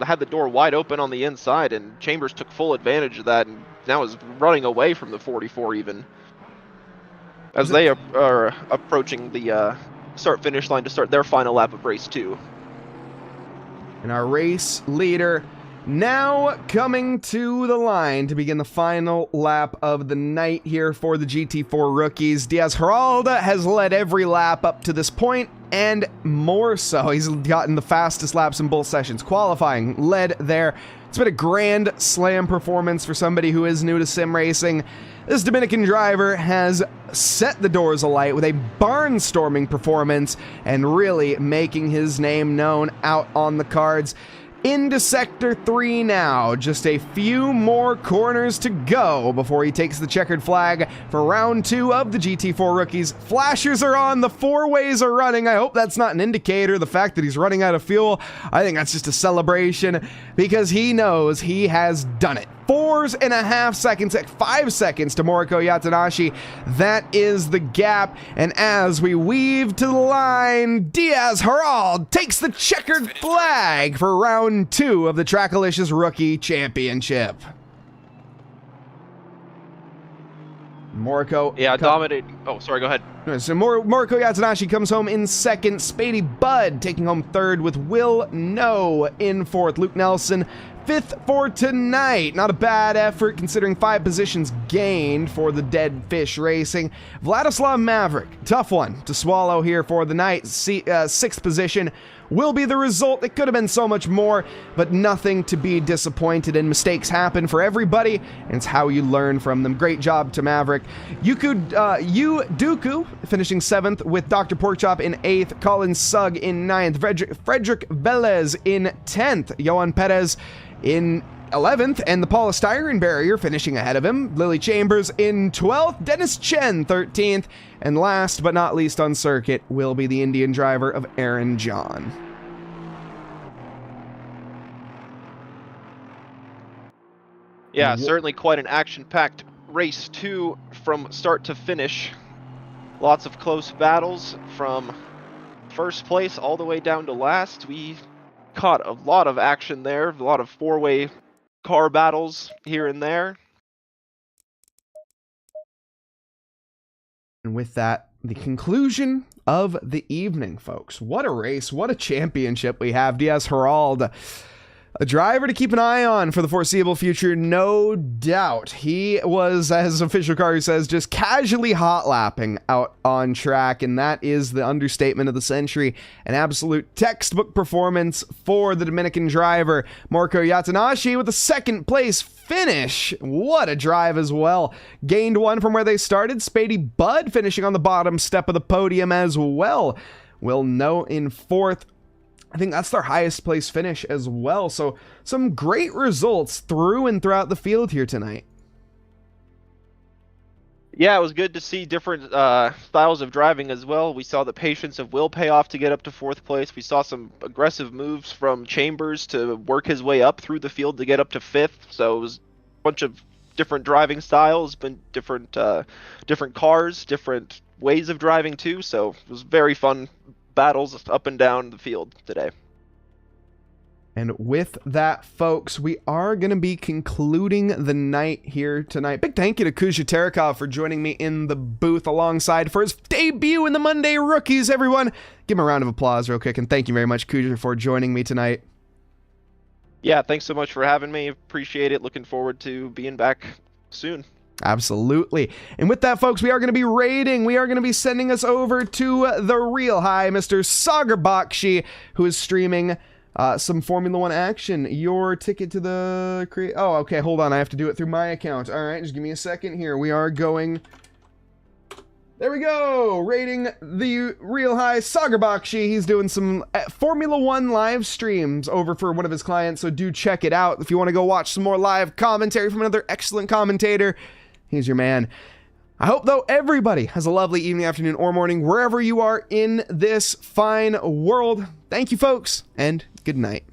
Speaker 2: Had the door wide open on the inside, and Chambers took full advantage of that, and now is running away from the 44 even. As they are approaching the start-finish line to start their final lap of race 2.
Speaker 1: And our race leader now coming to the line to begin the final lap of the night here for the GT4 rookies. Diaz Heralda has led every lap up to this point, and more so. He's gotten the fastest laps in both sessions. Qualifying led there. It's been a grand slam performance for somebody who is new to sim racing. This Dominican driver has set the doors alight with a barnstorming performance and really making his name known out on the cards. Into Sector 3 now. Just a few more corners to go before he takes the checkered flag for round 2 of the GT4 rookies. Flashers are on. The 4-ways are running. I hope that's not an indicator. The fact that he's running out of fuel, I think that's just a celebration because he knows he has done it. 4.5 seconds, 5 seconds to Moriko Yatanashi. That is the gap. And as we weave to the line, Diaz Herald takes the checkered flag for round 2 of the TRACKILICIOUS Rookie Championship. Moriko.
Speaker 2: Yeah, dominating. Oh, sorry, go ahead.
Speaker 1: So Moriko Yatanashi comes home in second. Spady Budd taking home third with Will No in fourth. Luke Nelson 5th for tonight. Not a bad effort considering 5 positions gained for the Dead Fish Racing. Vladislav Maverick, tough one to swallow here for the night. 6th position will be the result. It could have been so much more, but nothing to be disappointed in. Mistakes happen for everybody, and it's how you learn from them. Great job to Maverick. Duku finishing 7th with Dr. Porkchop in 8th. Colin Sugg in 9th. Frederick Velez in 10th. Johan Perez in 11th, and the polystyrene barrier finishing ahead of him. Lily Chambers in 12th, Dennis Chen 13th, and last but not least on circuit will be the Indian driver of Aaron John.
Speaker 2: Yeah, certainly quite an action-packed race 2 from start to finish. Lots of close battles from first place all the way down to last. We caught a lot of action there, a lot of 4-way car battles here and there.
Speaker 1: And with that, the conclusion of the evening, folks. What a race, what a championship we have. Diaz Herald A driver to keep an eye on for the foreseeable future, no doubt. He was, as official car says, just casually hot lapping out on track, and that is the understatement of the century. An absolute textbook performance for the Dominican driver, Marco Yatanashi, with a second place finish. What a drive as well. Gained one from where they started. Spady Bud finishing on the bottom step of the podium as well. Will know in fourth. I think that's their highest place finish as well. So some great results through and throughout the field here tonight.
Speaker 2: Yeah, it was good to see different styles of driving as well. We saw the patience of Will pay off to get up to fourth place. We saw some aggressive moves from Chambers to work his way up through the field to get up to fifth. So it was a bunch of different driving styles, been different cars, different ways of driving too. So it was very fun battles up and down the field today.
Speaker 1: And with that, folks, we are going to be concluding the night here tonight. Big thank you to Kuzya Terekhov for joining me in the booth alongside for his debut in the Monday Rookies, everyone. Give him a round of applause real quick, and thank you very much, Kuzya, for joining me tonight.
Speaker 2: Yeah, thanks so much for having me. Appreciate it. Looking forward to being back soon.
Speaker 1: Absolutely. And with that, folks, we are going to be raiding. We are going to be sending us over to the real high, Mr. Sagerbakshi, who is streaming some Formula One action. Your ticket to the... Oh, okay, hold on. I have to do it through my account. All right, just give me a second here. We are going... There we go! Rating the real high Sagerbakshi. He's doing some Formula One live streams over for one of his clients, so do check it out. If you want to go watch some more live commentary from another excellent commentator, he's your man. I hope, though, everybody has a lovely evening, afternoon, or morning, wherever you are in this fine world. Thank you, folks, and good night.